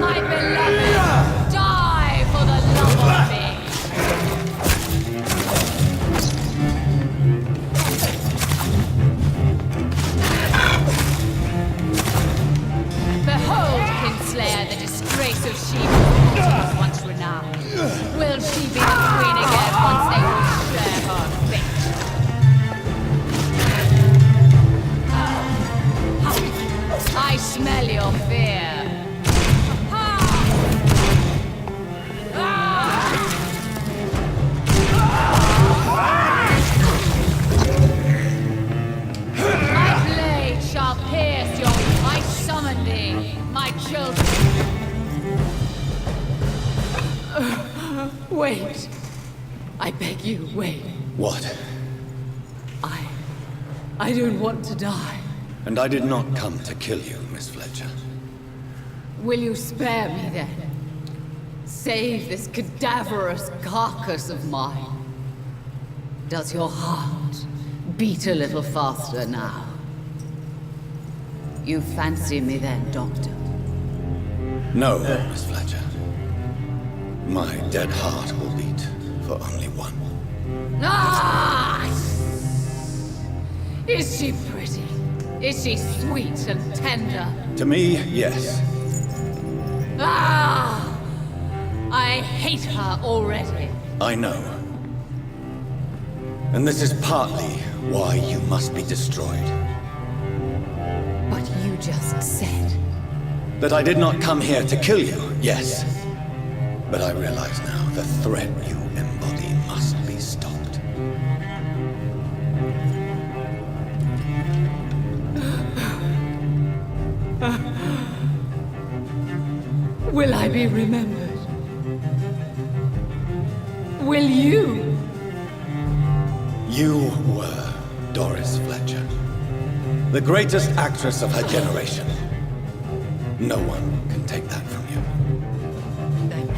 my beloved, die for the love of me. Behold, Kinslayer, the disgrace of she who was once renowned. Will she be the queen again once they will share her fate? I smell your fear. My blade shall pierce your icy my children. Wait. I beg you, wait. What? I don't want to die. And I did not come to kill you, Miss Fletcher. Will you spare me then? Save this cadaverous carcass of mine. Does your heart beat a little faster now? You fancy me then, Doctor? No, Miss Fletcher. My dead heart will beat for only one. Ah! Is she pretty? Is she sweet and tender? To me, yes. Ah! I hate her already. I know. And this is partly why you must be destroyed. But you just said... That I did not come here to kill you, yes. But I realize now the threat you embody must be stopped. Will I be remembered? Will you? You were Doris Fletcher. The greatest actress of her generation. No one can take that from you. Thank you.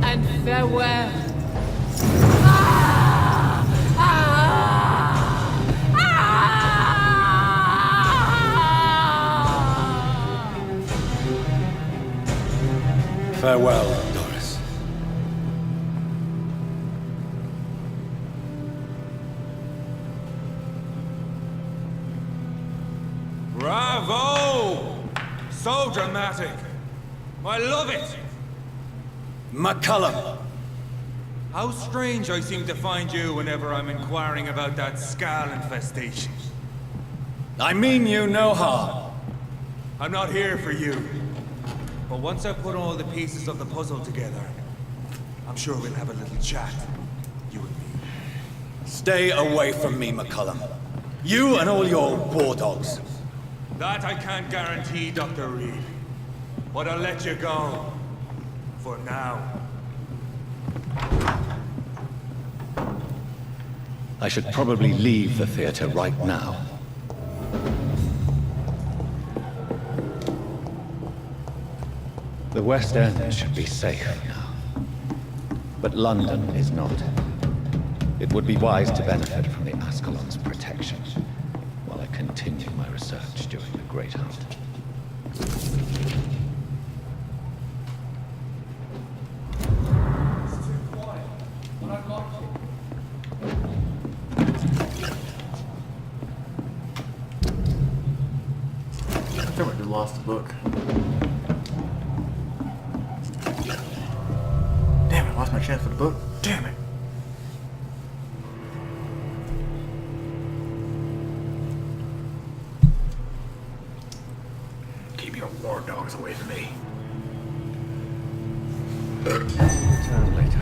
And farewell. Farewell, Doris. Bravo! So dramatic. I love it. McCullum! How strange I seem to find you whenever I'm inquiring about that Skal infestation. I mean you no harm. I'm not here for you. But once I put all the pieces of the puzzle together, I'm sure we'll have a little chat. You and me. Stay away from me, McCullum. You and all your war dogs. That I can't guarantee, Dr. Reed. But I'll let you go. For now. I should probably leave the theater right now. The West End should be safe now. But London is not. It would be wise to benefit from the Ascalon's protection while I continue my research during the Great Hunt. I feel like we lost the book. Damn it, I lost my chance for the book. Damn it. Keep your war dogs away from me. Return later.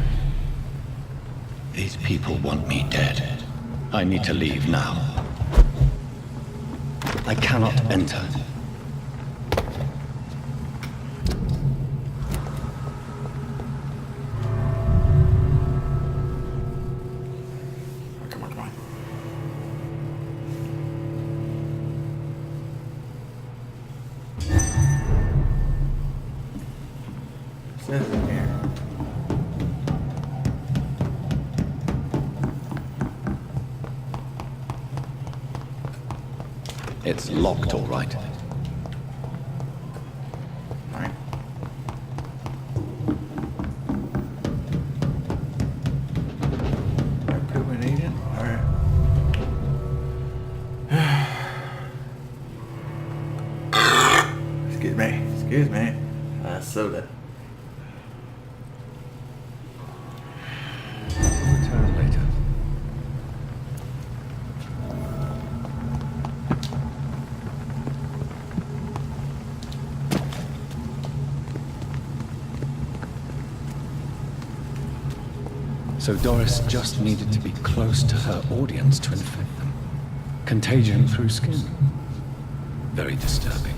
These people want me dead. I need to leave now. I cannot enter. Says in here. It's locked, all right. Alright. Recruitment agent? Alright. Excuse me. Excuse me. Soda. Return later. So Doris just needed to be close to her audience to infect them. Contagion through skin. very disturbing.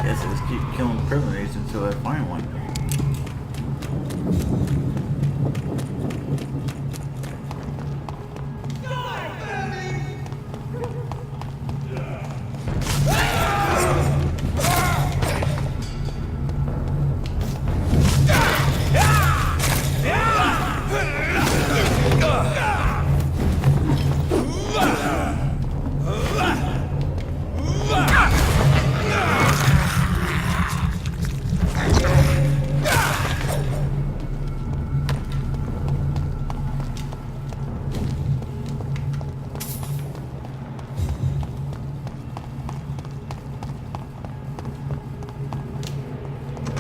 Guess I just keep killing criminals until I find one.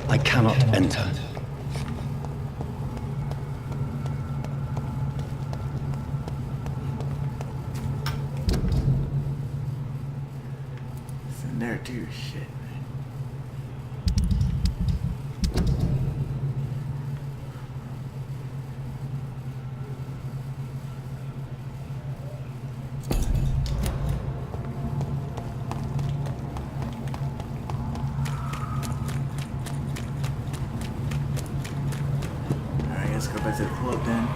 I cannot enter. It's in there too, shit. Let's go back to the club then.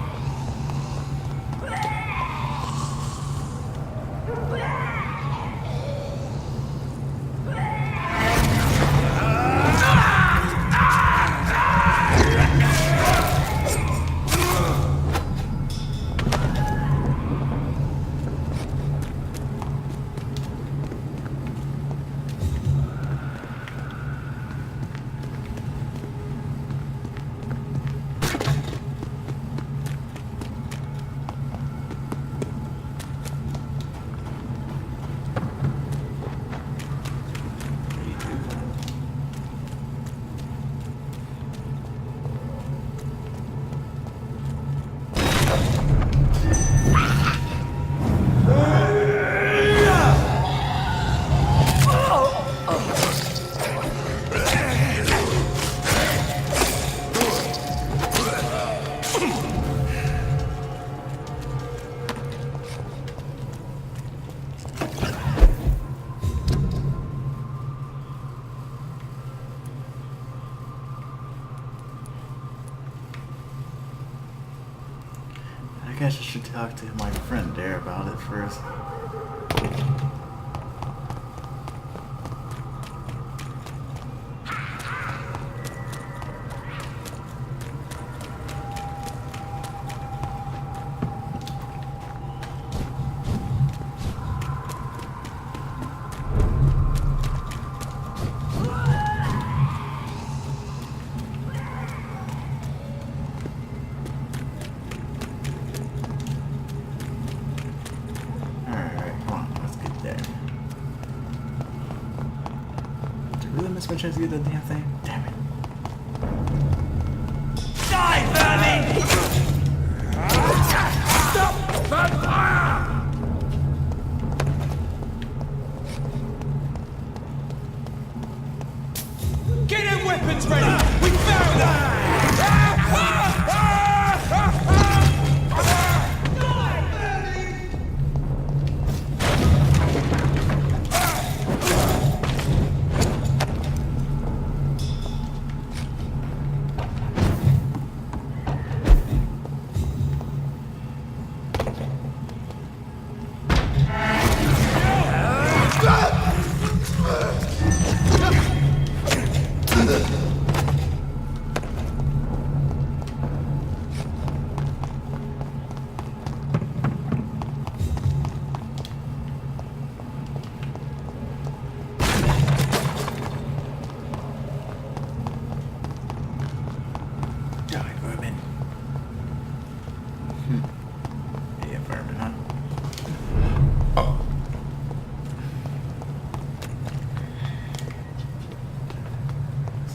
I guess I should talk to my friend there about it first. Let's go try to do the damn thing. Damn it. Die, vermin! Stop! Vampire! Get their weapons ready! We found them!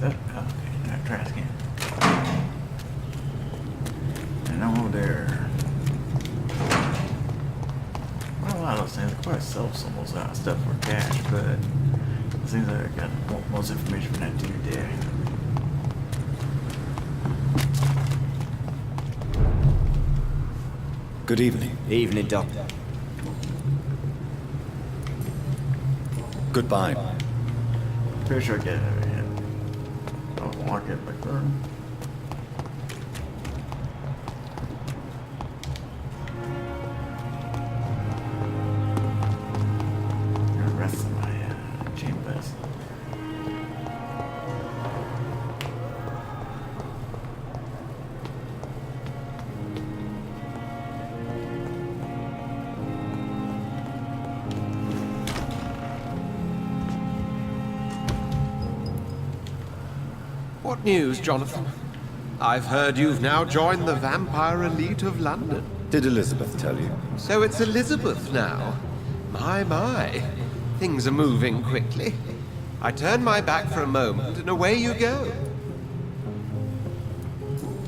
Okay, now try it again. And over there. Well, a lot of those things, quite sell some of those stuff for cash, but it seems like I got most information from that dude there. Good evening. Evening, Doc. Goodbye. Pretty sure I get it over here. I'll walk it back there. The rest of my chambers. What news, Jonathan? I've heard you've now joined the vampire elite of London. Did Elizabeth tell you? So it's Elizabeth now. My. Things are moving quickly. I turn my back for a moment, and away you go.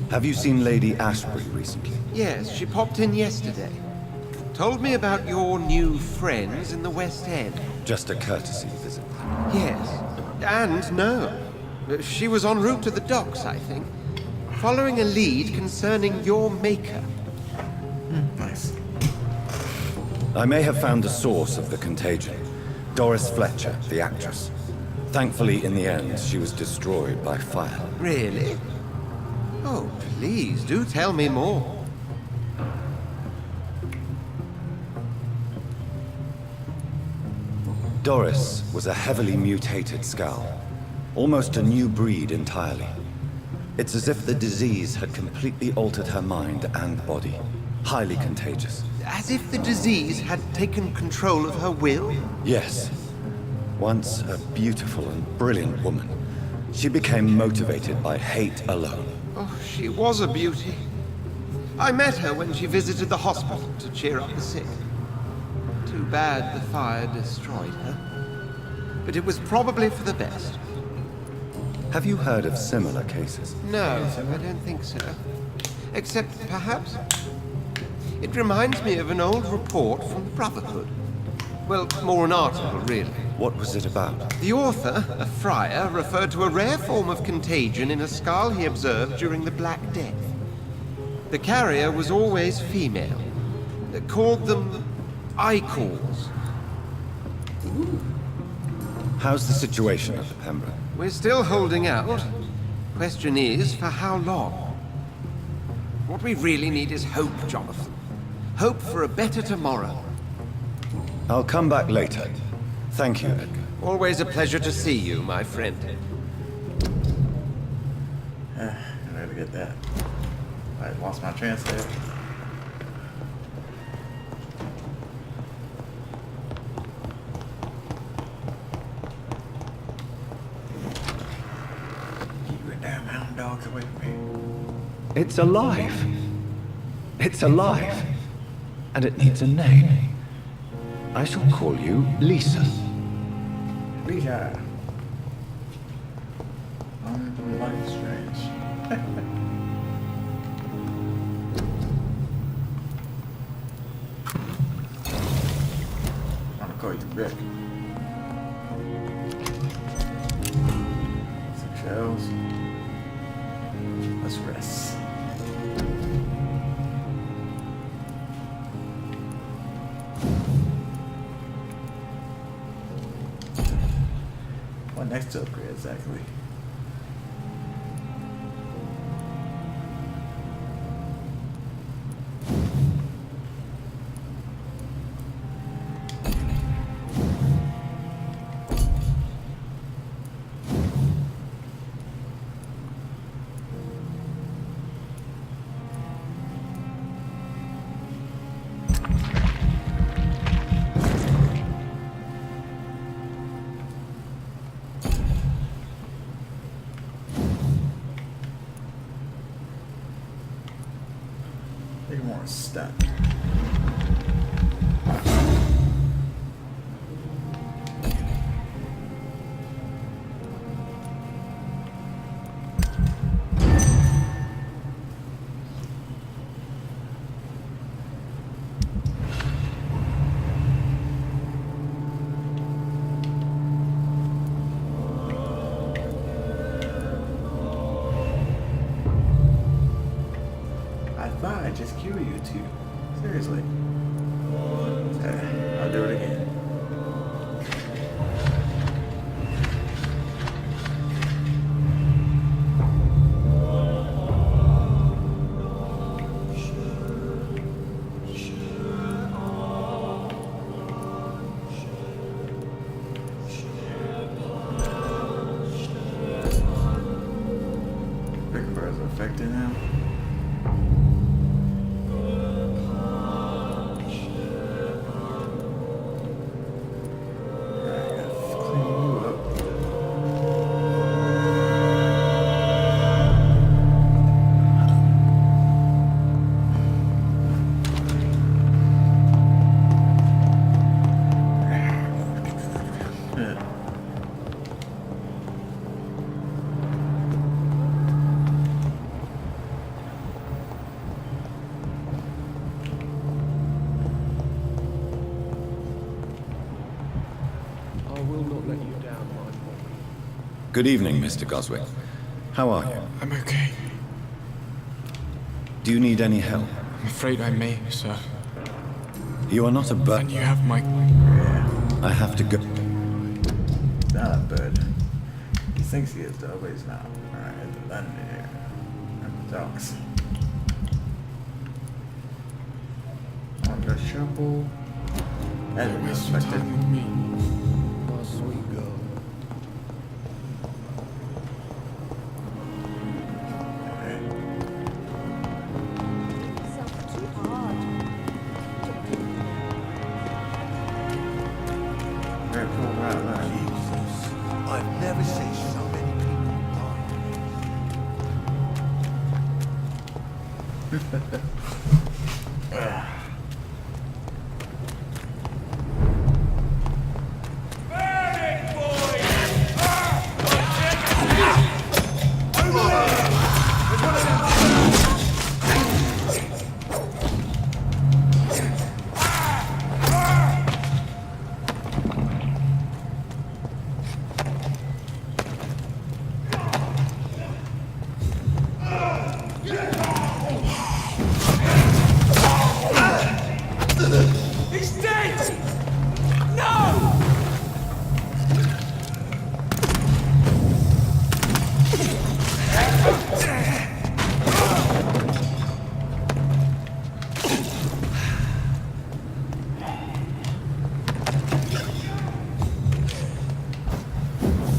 Have you seen Lady Ashbury recently? Yes, she popped in yesterday. Told me about your new friends in the West End. Just a courtesy visit. Yes, and no. She was en route to the docks, I think, following a lead concerning your maker. Nice. I may have found the source of the contagion. Doris Fletcher, the actress. Thankfully, in the end, she was destroyed by fire. Really? Oh, please, do tell me more. Doris was a heavily mutated skull. Almost a new breed entirely. It's as if the disease had completely altered her mind and body. Highly contagious. As if the disease had taken control of her will? Yes. Once a beautiful and brilliant woman, she became motivated by hate alone. Oh, she was a beauty. I met her when she visited the hospital to cheer up the sick. Too bad the fire destroyed her. But it was probably for the best. Have you heard of similar cases? No, I don't think so. Except, perhaps, it reminds me of an old report from the Brotherhood. Well, more an article, really. What was it about? The author, a friar, referred to a rare form of contagion in a skull he observed during the Black Death. The carrier was always female. They called them icals. How's the situation at the Pembroke? We're still holding out. Question is, for how long? What we really need is hope, Jonathan. Hope for a better tomorrow. I'll come back later. Thank you, Edgar. Always a pleasure to see you, my friend. I never get that. I lost my chance there. Keep your damn hound dogs away from me. It's alive. It's alive. And it needs a name. I shall call you Lisa. Lisa. Life strange. I'm gonna call you Rick. 6 shells. Let's rest. What next to upgrade exactly? They more stuck. just kill you two. Seriously. Okay, I'll do it again. Is affected now. Good evening, Mr. Goswick. How are you? I'm okay. Do you need any help? I'm afraid I may, sir. You are not a bird. And you have my... I have to go. He's not a bird. He thinks he is, though, but he's not. Alright, the London here. And the dogs. On the shovel. That didn't expect it. My sweet girl. I've never seen so many people die. He's dead! No!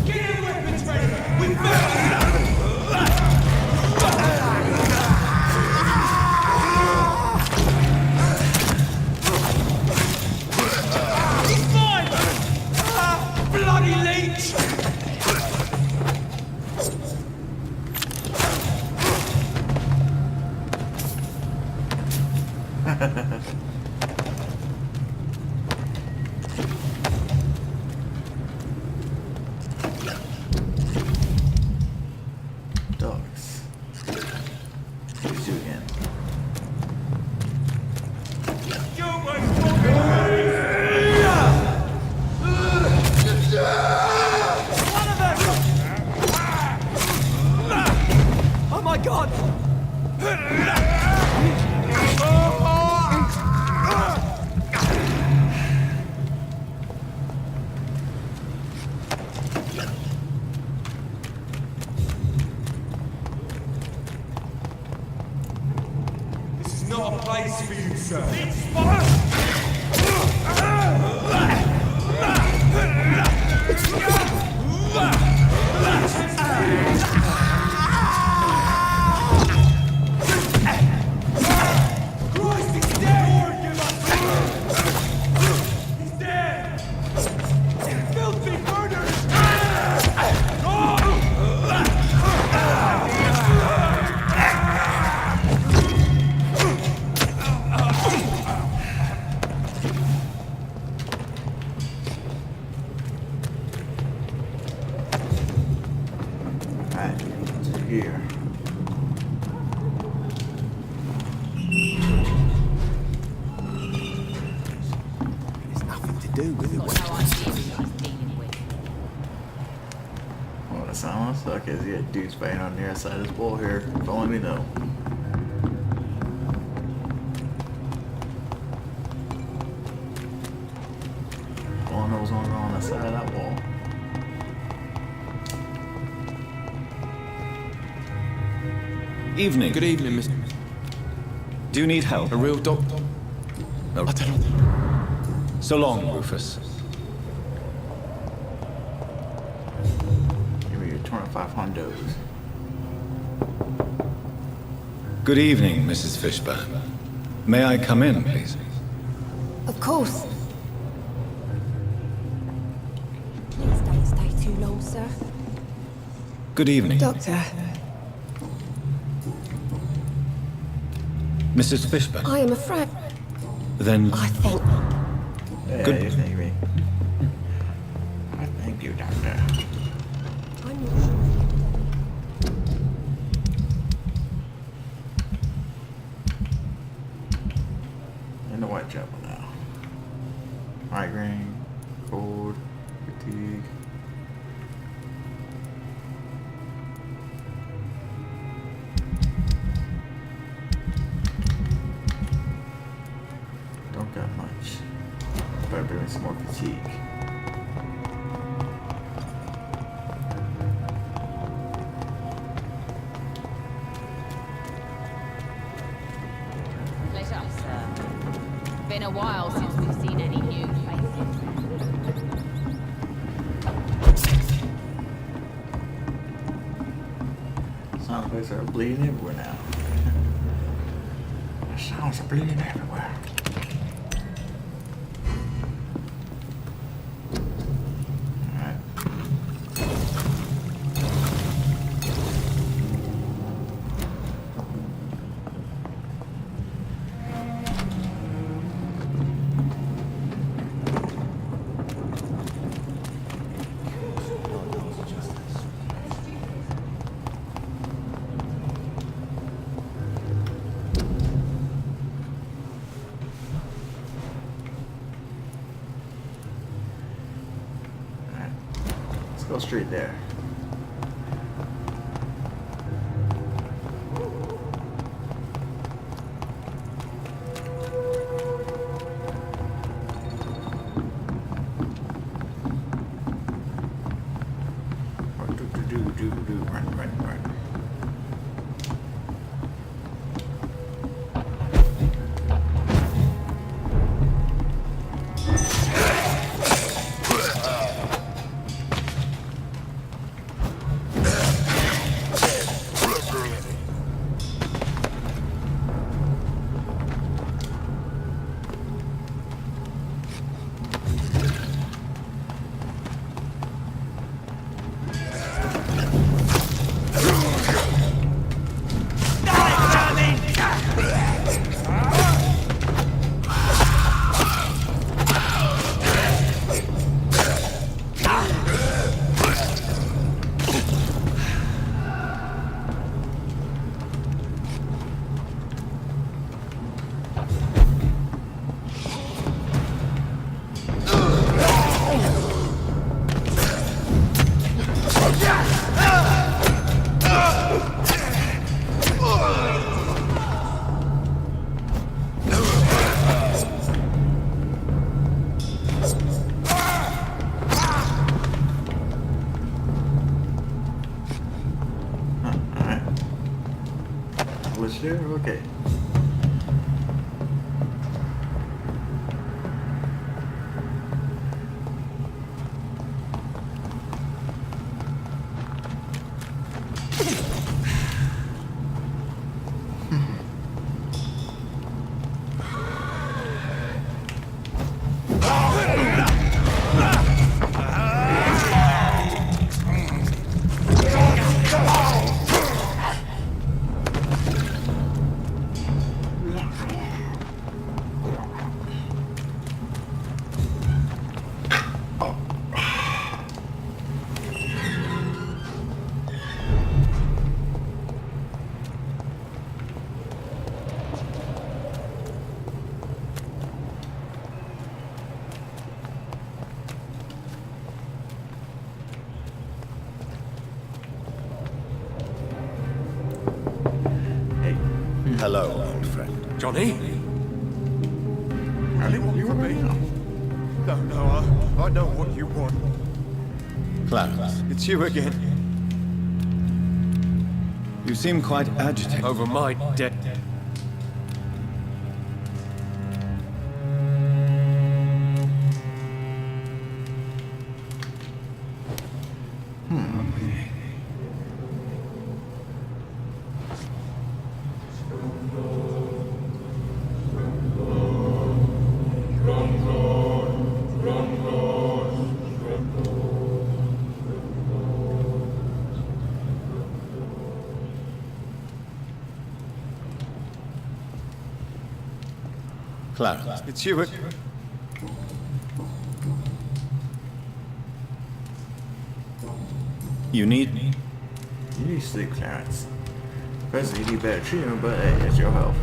Get your weapons ready! We bloody leech! Dogs. Let's do it again. Oh my god! This is not a place for you, sir. Christ, he's dead! He's dead! Filthy murderers! Alright, so here. There's nothing to do with it. Oh, that sounds okay. There's dudes fighting on the other side of this wall here. Don't let me know. side of that wall. Evening. Good evening, Mr. Do you need help? A real doctor? No, I don't know. So long, Rufus. Give me your 25 hondos. Good evening, Mrs. Fishburne. May I come in, please? Of course. Please don't stay too long, sir. Good evening. Doctor, Mrs. Fishburne. I am afraid. Then... I think. Yeah, Good- you thank me. I thank you, Doctor. I'm not sure. In the Whitechapel now. Migraine, cold, fatigue. Don't got much. Better bring me some more fatigue. Pleasure, sir. Been a while since we've seen any new faces. Sounds like they're bleeding everywhere now. Sounds are bleeding everywhere. Alright. Alright. Let's go straight there. Run. Was there? Okay. Hello, old friend. Johnny? You were me. No, I know what you want. Clarence, It's you again. you seem quite agitated. Over my debt. Clarence, It's you again. you need... You need sleep, Clarence. Personally, you need better treatment, but hey, it's your health.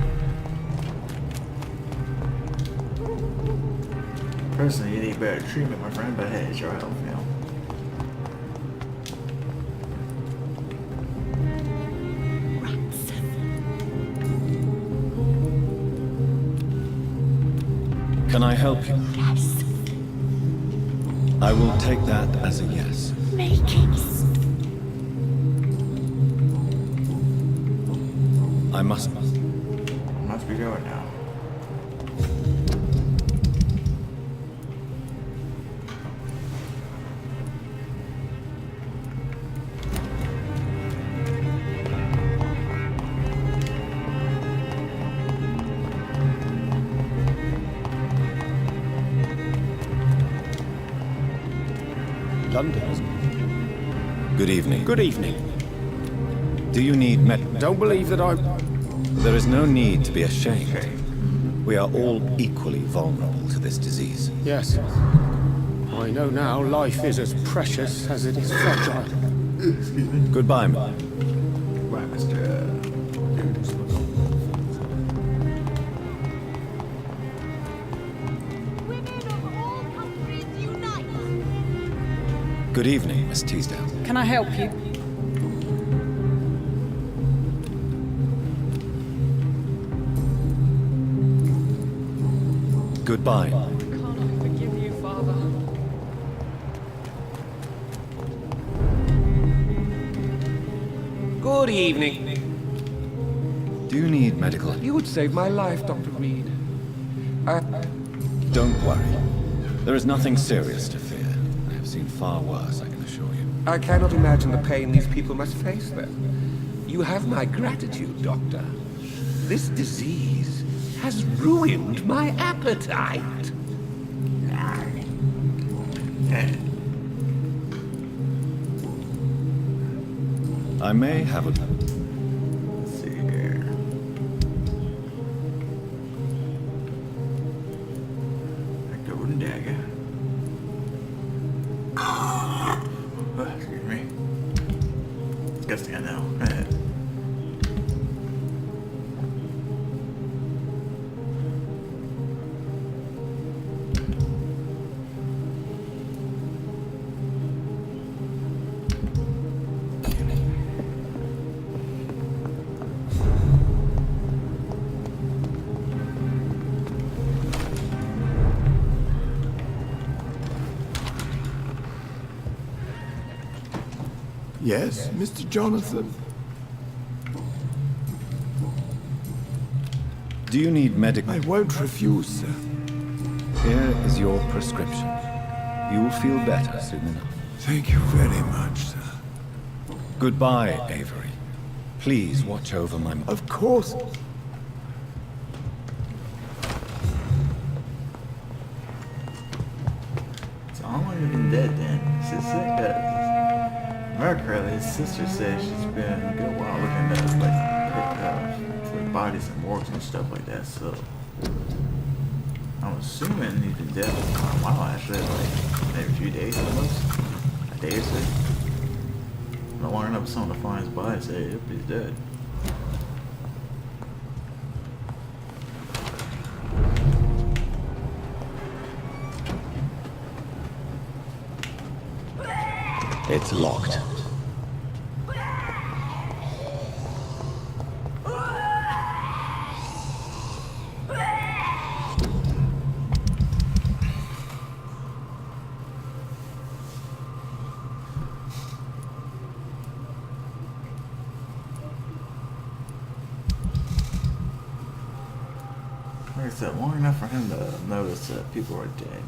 Personally, you need better treatment, my friend, but hey, it's your health, you know. Can I help you? Yes. I will take that as a yes. Make it stop. I must... Must be going now. London. Good evening. Good evening. Do you need med... Don't believe that I... There is no need to be ashamed. We are all equally vulnerable to this disease. Yes. I know now life is as precious as it is fragile. Goodbye, man. Goodbye, Mr. Good evening, Miss Teasdale. Can I help you? Goodbye. Can't I forgive you, Father? Good evening. Do you need medical... You would save my life, Dr. Reed. Don't worry. There is nothing serious to fear. I have seen far worse, I can assure you. I cannot imagine the pain these people must face then. You have my gratitude, Doctor. This disease has ruined my appetite. I may have a... Let's see here. A golden dagger. Excuse me. Disgusting, I know. Yes, Mr. Jonathan. Do you need medical... I won't refuse, sir. Here is your prescription. You will feel better soon enough. Thank you very much, sir. Goodbye, Avery. Please watch over my... Of course. So how long have you been dead then? She's sick. Mercury, his sister says she's been a good while looking at for bodies and morgues and stuff like that. So I'm assuming he's been dead for a while. Actually, like maybe a few days almost, a day or so. Not long enough for someone to find his body and say, "Yep, he's dead." It's locked. Like I said, long enough for him to notice that people are dead.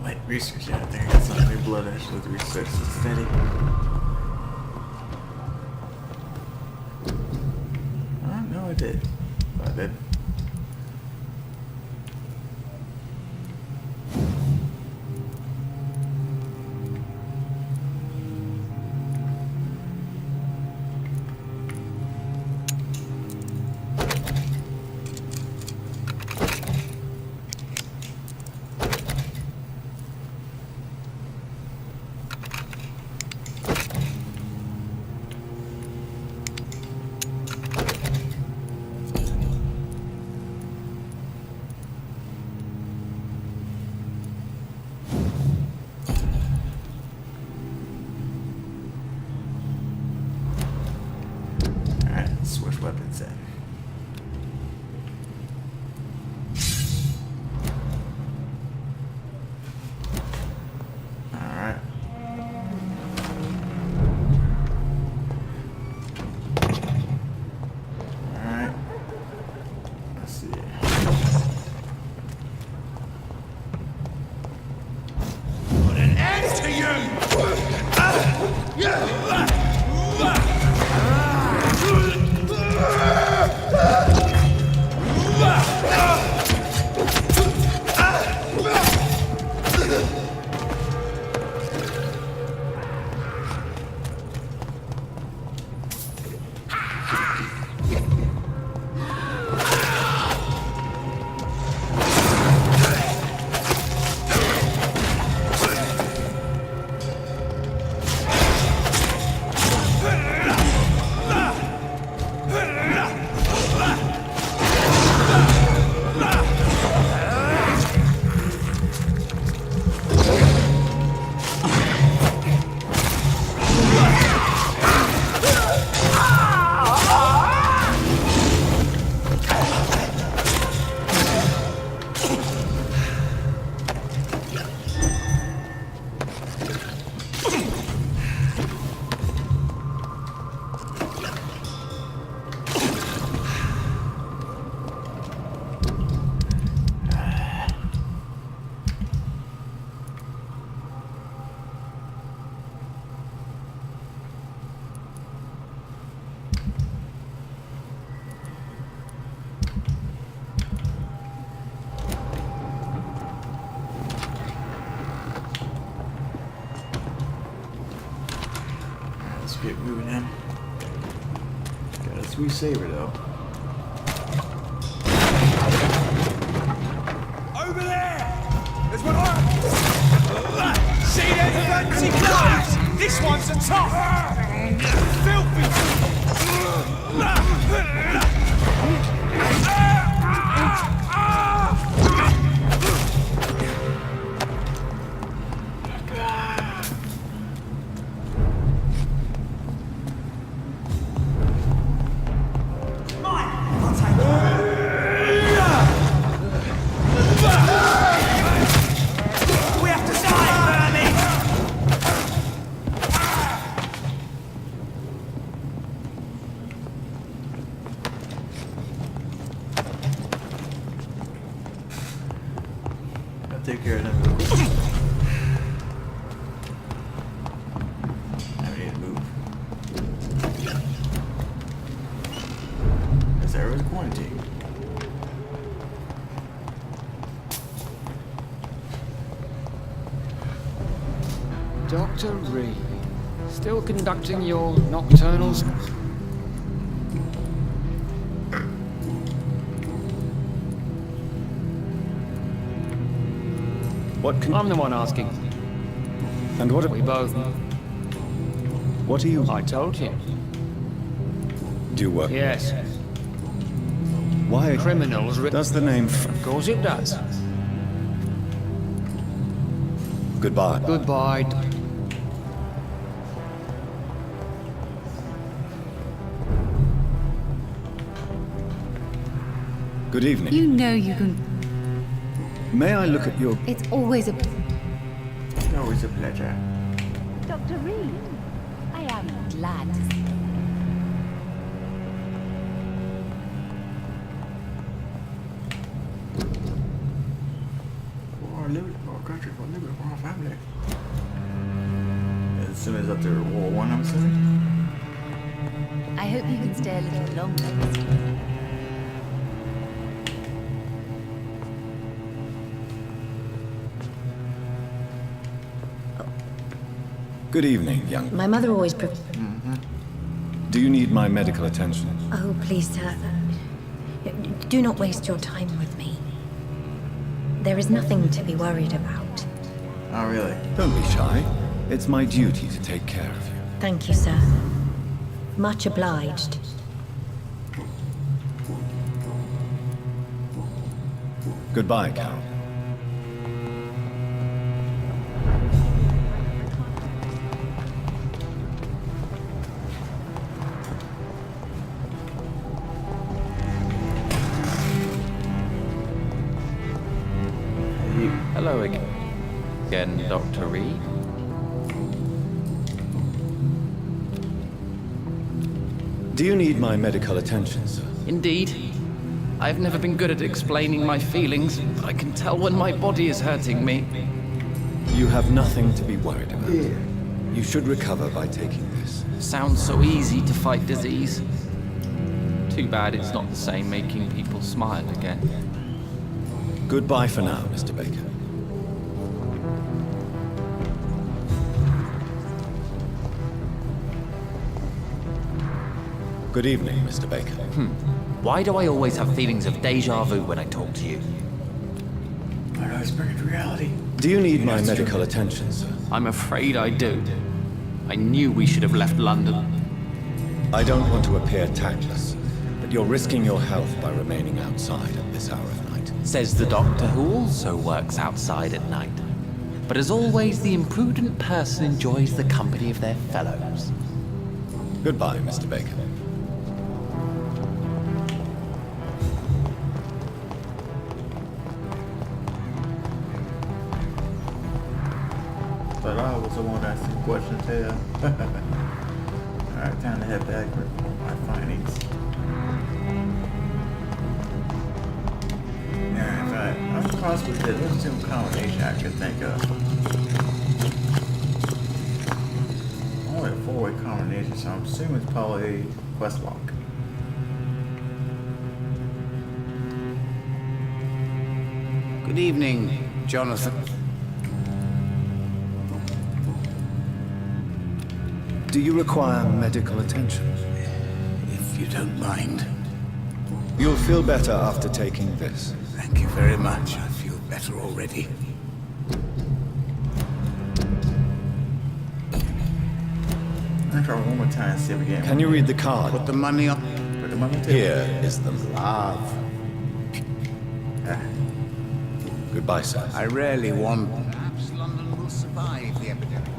Wait, research, yeah, I think I got some new blood ash with research steady. No, I did. I did. Switch weapons in. Alright. Alright. Let's see. Put an end to you! Let's get moving in. Got a sweet saber though. Over there! There's one on! See them fancy clothes? This one's a top! Filthy! Take care of them real quick. Now we need to move. This area is quarantined. Dr. Reed, still conducting your nocturnals? I'm the one asking. And what? We both. What are you? I told you. Do you work? Yes. Why? Criminals. Does the name? Of course it does. Goodbye. Goodbye. Good evening. You know you can... May I look at your... It's always a... Always a pleasure. Dr. Reed, I am glad to see you. For our liberty, for our country, for our liberty, for our family. As soon as after World War One, I'm assuming. I hope you can stay a little longer, Mr. Reed. Good evening, young... My mother always Do you need my medical attention? Oh, please, sir. Do not waste your time with me. There is nothing to be worried about. Oh, really? Don't be shy. It's my duty to take care of you. Thank you, sir. Much obliged. Goodbye, Carol. Hello again, Dr. Reed. Do you need my medical attention, sir? Indeed. I've never been good at explaining my feelings, but I can tell when my body is hurting me. You have nothing to be worried about. You should recover by taking this. Sounds so easy to fight disease. Too bad it's not the same making people smile again. Goodbye for now, Mr. Baker. Good evening, Mr. Baker. Why do I always have feelings of deja vu when I talk to you? I know it's bringing reality. Do you need my medical attention, sir? I'm afraid I do. I knew we should have left London. I don't want to appear tactless, but you're risking your health by remaining outside at this hour of night. Says the doctor who also works outside at night. But as always, the imprudent person enjoys the company of their fellows. Goodbye, Mr. Baker. But I was the one asking questions here. Alright, time to head back for my findings. Alright, I'm possibly there's some combination I could think of. Only a 4-way combination, so I'm assuming it's probably quest log. Good evening, Jonathan. Do you require medical attention? If you don't mind. You'll feel better after taking this. Thank you very much. I feel better already. I'll try one more time and see if we get. Can you read the card? Put the money on. Put the money on the table. Here is the Love. Goodbye, sir. I rarely want. Perhaps London will survive the epidemic.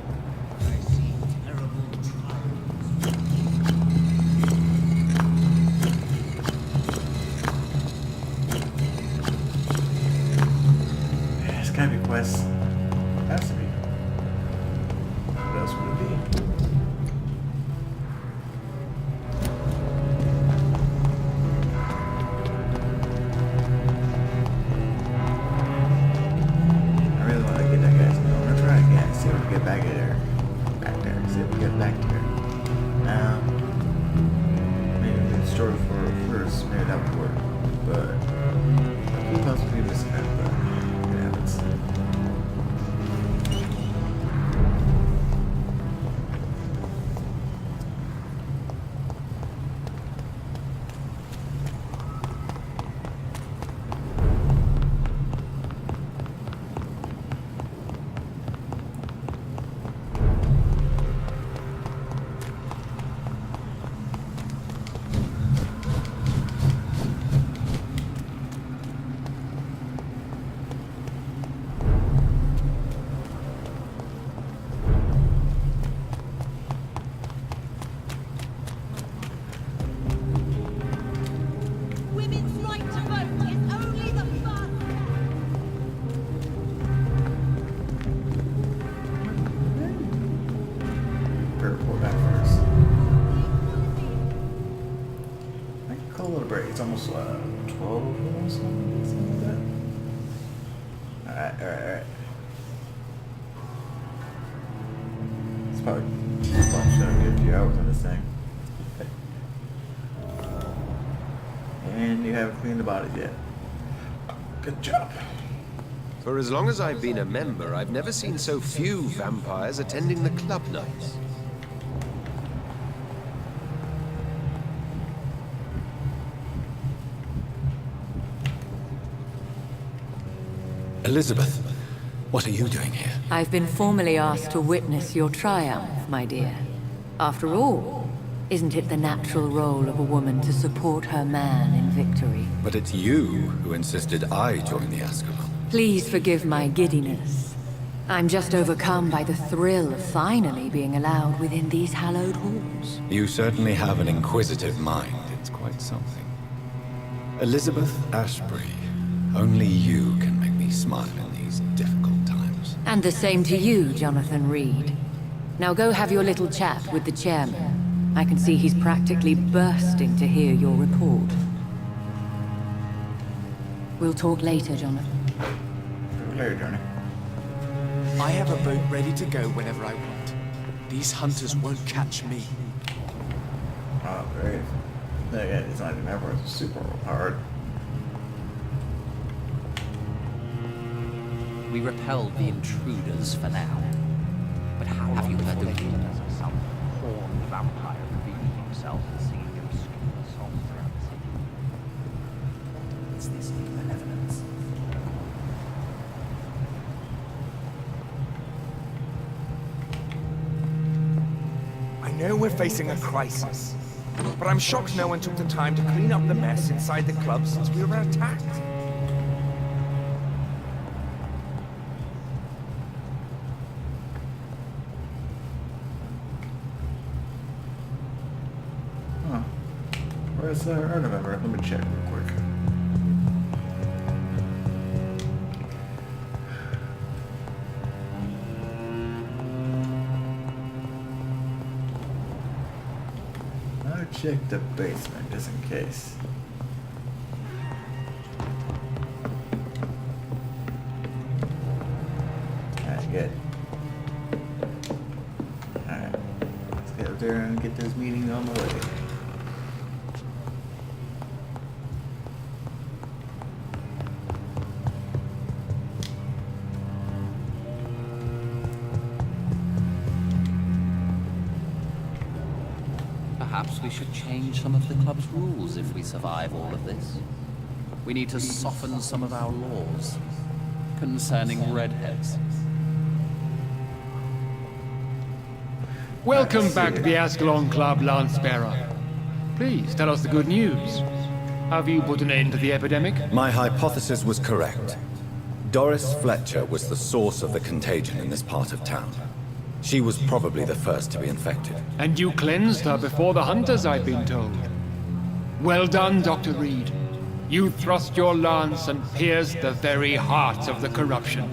I see terrible trials. Yeah, it's gotta be quest. Has to be. What else would it be? I really want to get that guy's name. I'm gonna try again. See if we can get back there. Back there. See if we get back there. Maybe we can store it for first. Maybe that would work. But I could possibly do this again, but it happens. It's almost 12 or something like that. Alright. It's probably gonna get a few hours on this thing. And you haven't cleaned the bodies yet. Good job. For as long as I've been a member, I've never seen so few vampires attending the club nights. Elizabeth, what are you doing here? I've been formally asked to witness your triumph, my dear. After all, isn't it the natural role of a woman to support her man in victory? But it's you who insisted I join the Ascalon. Please forgive my giddiness. I'm just overcome by the thrill of finally being allowed within these hallowed halls. You certainly have an inquisitive mind. It's quite something. Elizabeth Ashbury, only you can make me smile in these difficult times. And the same to you, Jonathan Reed. Now go have your little chat with the chairman. I can see he's practically bursting to hear your report. We'll talk later, Jonathan. Later, Johnny. I have a boat ready to go whenever I want. These hunters won't catch me. Oh, great. Yeah, it's not even ever super hard. We repelled the intruders for now. But how have you heard the rumors of some horned vampire revealing himself and singing obscure songs around the city? It's this new evidence. I know we're facing a crisis, but I'm shocked no one took the time to clean up the mess inside the club since we were attacked. Huh. Where's our member? Let me check real quick. I'll check the basement just in case. Alright, good. Alright. Let's get up there and get this meeting on the way. Perhaps we should change some of the club's rules if we survive all of this. We need to soften some of our laws concerning redheads. Welcome back to the Ascalon Club, Lance-Bearer. Please, tell us the good news. Have you put an end to the epidemic? My hypothesis was correct. Doris Fletcher was the source of the contagion in this part of town. She was probably the first to be infected. And you cleansed her before the hunters, I've been told. Well done, Dr. Reed. You thrust your lance and pierced the very heart of the corruption.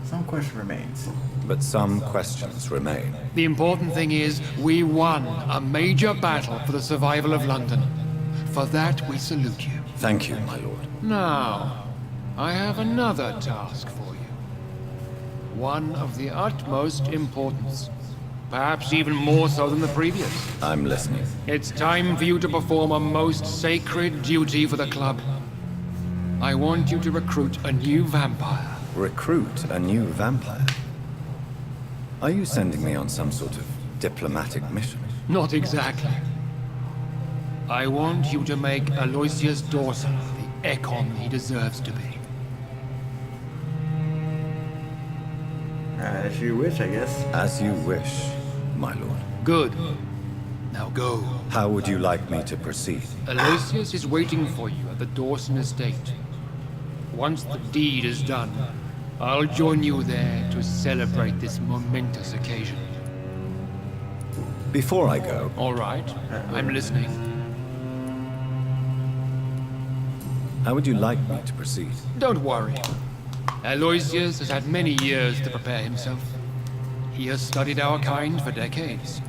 Some question remains. But some questions remain. The important thing is, we won a major battle for the survival of London. For that, we salute you. Thank you, my lord. Now, I have another task for you. One of the utmost importance. Perhaps even more so than the previous. I'm listening. It's time for you to perform a most sacred duty for the club. I want you to recruit a new vampire. Recruit a new vampire? Are you sending me on some sort of diplomatic mission? Not exactly. I want you to make Aloysius Dawson the Ekon he deserves to be. As you wish, I guess. As you wish, my lord. Good. Now go. How would you like me to proceed? Aloysius is waiting for you at the Dawson estate. Once the deed is done, I'll join you there to celebrate this momentous occasion. Before I go... All right. I'm listening. How would you like me to proceed? Don't worry. Aloysius has had many years to prepare himself. He has studied our kind for decades.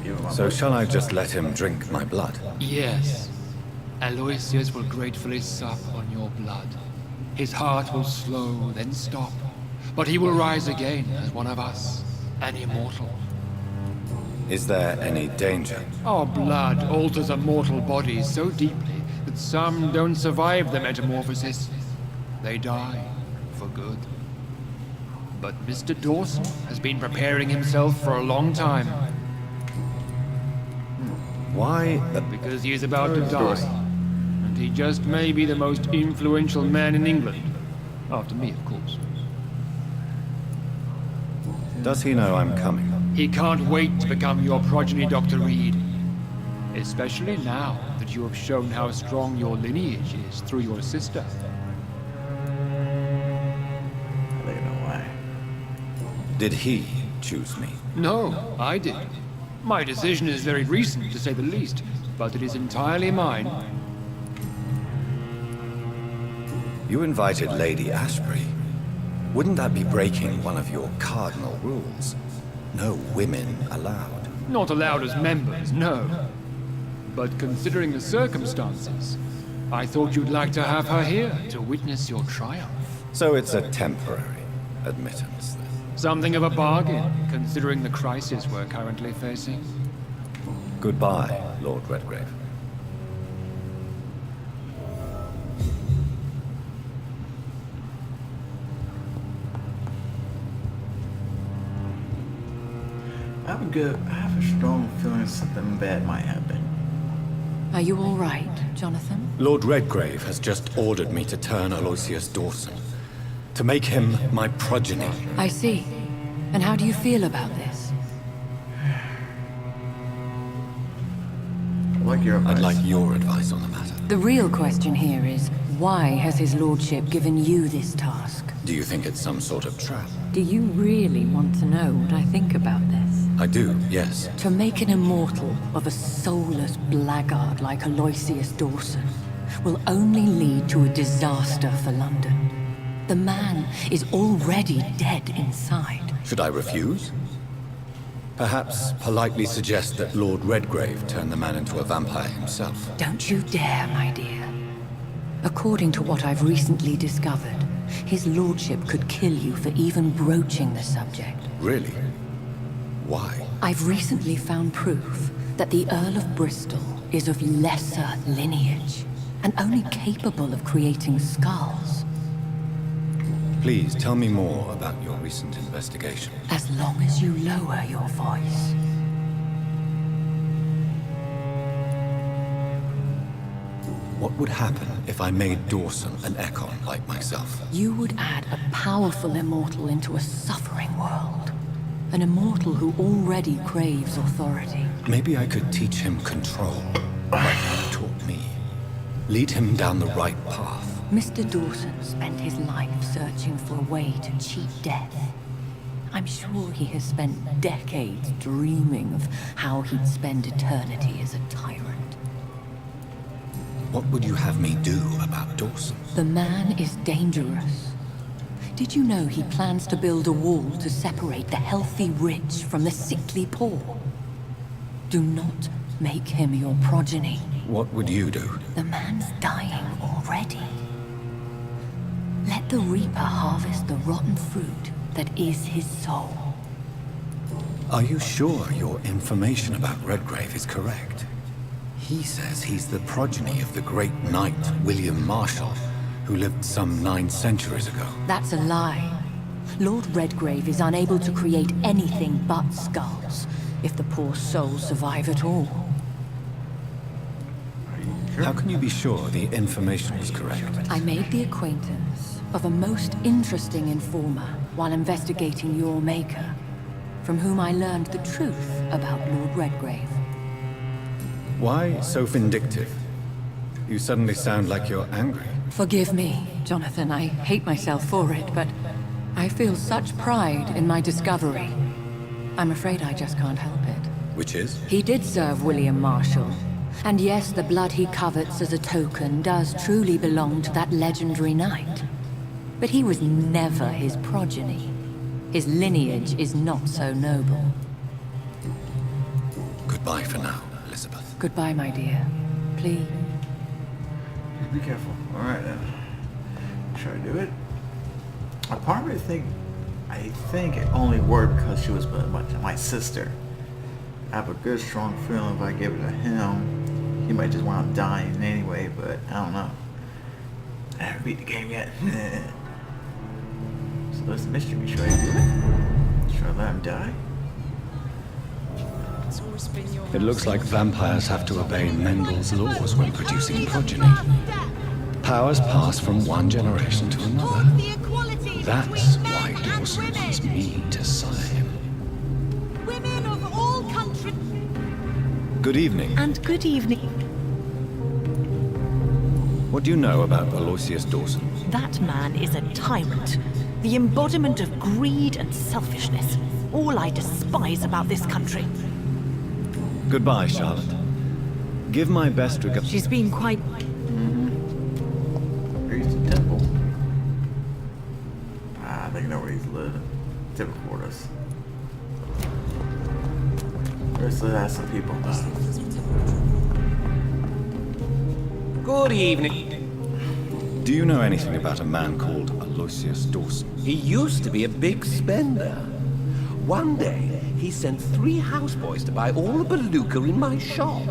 Give him my So blood. shall I just let him drink my blood? Yes. Aloysius will gratefully sup on your blood. His heart will slow, then stop. But he will rise again as one of us, an immortal. Is there any danger? Our blood alters a mortal body so deeply that some don't survive the metamorphosis. They die for good. But Mr. Dawson has been preparing himself for a long time. Why? Because he is about to die. And he just may be the most influential man in England. After me, of course. Does he know I'm coming? He can't wait to become your progeny, Dr. Reed. Especially now that you have shown how strong your lineage is through your sister. I don't know why. Did he choose me? No, I did. My decision is very recent, to say the least, but it is entirely mine. You invited Lady Ashbury. Wouldn't that be breaking one of your cardinal rules? No women allowed. Not allowed as members, no. But considering the circumstances, I thought you'd like to have her here to witness your triumph. So it's a temporary admittance, then. Something of a bargain, considering the crisis we're currently facing. Goodbye, Lord Redgrave. I have a strong feeling something bad might happen. Are you all right, Jonathan? Lord Redgrave has just ordered me to turn Aloysius Dawson. To make him my progeny. I see. And how do you feel about this? I'd like your advice on the matter. The real question here is, why has his lordship given you this task? Do you think it's some sort of trap? Do you really want to know what I think about this? I do, yes. To make an immortal of a soulless blackguard like Aloysius Dawson will only lead to a disaster for London. The man is already dead inside. Should I refuse? Perhaps politely suggest that Lord Redgrave turn the man into a vampire himself. Don't you dare, my dear. According to what I've recently discovered, his lordship could kill you for even broaching the subject. Really? Why? I've recently found proof that the Earl of Bristol is of lesser lineage and only capable of creating skulls. Please tell me more about your recent investigation. As long as you lower your voice. What would happen if I made Dawson an Ekon like myself? You would add a powerful immortal into a suffering world. An immortal who already craves authority. Maybe I could teach him control, like you taught me. Lead him down the right path. Mr. Dawson spent his life searching for a way to cheat death. I'm sure he has spent decades dreaming of how he'd spend eternity as a tyrant. What would you have me do about Dawson? The man is dangerous. Did you know he plans to build a wall to separate the healthy rich from the sickly poor? Do not make him your progeny. What would you do? The man's dying already. Let the Reaper harvest the rotten fruit that is his soul. Are you sure your information about Redgrave is correct? He says he's the progeny of the great knight William Marshall, who lived some 9 centuries ago. That's a lie. Lord Redgrave is unable to create anything but skulls, if the poor souls survive at all. How can you be sure the information is correct? I made the acquaintance of a most interesting informer while investigating your maker, from whom I learned the truth about Lord Redgrave. Why so vindictive? You suddenly sound like you're angry. Forgive me, Jonathan. I hate myself for it, but I feel such pride in my discovery. I'm afraid I just can't help it. Which is? He did serve William Marshall. And yes, the blood he covets as a token does truly belong to that legendary knight. But he was never his progeny. His lineage is not so noble. Good Goodbye for now, Elizabeth. Goodbye, my dear. Please. Be careful. Alright then. Try to do it. I probably think... I think it only worked because she was my sister. I have a good strong feeling if I give it to him, he might just wind up dying anyway, but I don't know. I haven't beat the game yet. So there's the mystery. Should I do it? Should I let him die? It looks like vampires have to obey Mendel's laws when producing progeny. Powers pass from one generation to another. That's why Dawson wants me to sire him. Women of all countries. Good evening. And good evening. What do you know about Aloysius Dawson? That man is a tyrant. The embodiment of greed and selfishness. All I despise about this country. Goodbye, Charlotte. Give my best regards. She's been quite... Here's the temple. I think I know where he's living. Temple quarters. Let's ask some people about it. Good evening. Do you know anything about a man called Aloysius Dawson? He used to be a big spender. One day, he sent 3 houseboys to buy all the beluga in my shop.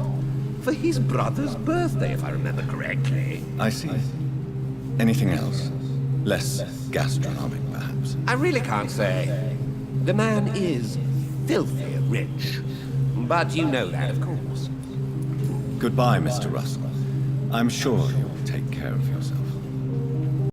For his brother's birthday, if I remember correctly. I see. Anything else? Less gastronomic, perhaps? I really can't say. The man is filthy rich. But you know that, of course. Goodbye, Mr. Russell. I'm sure you'll take care of yourself.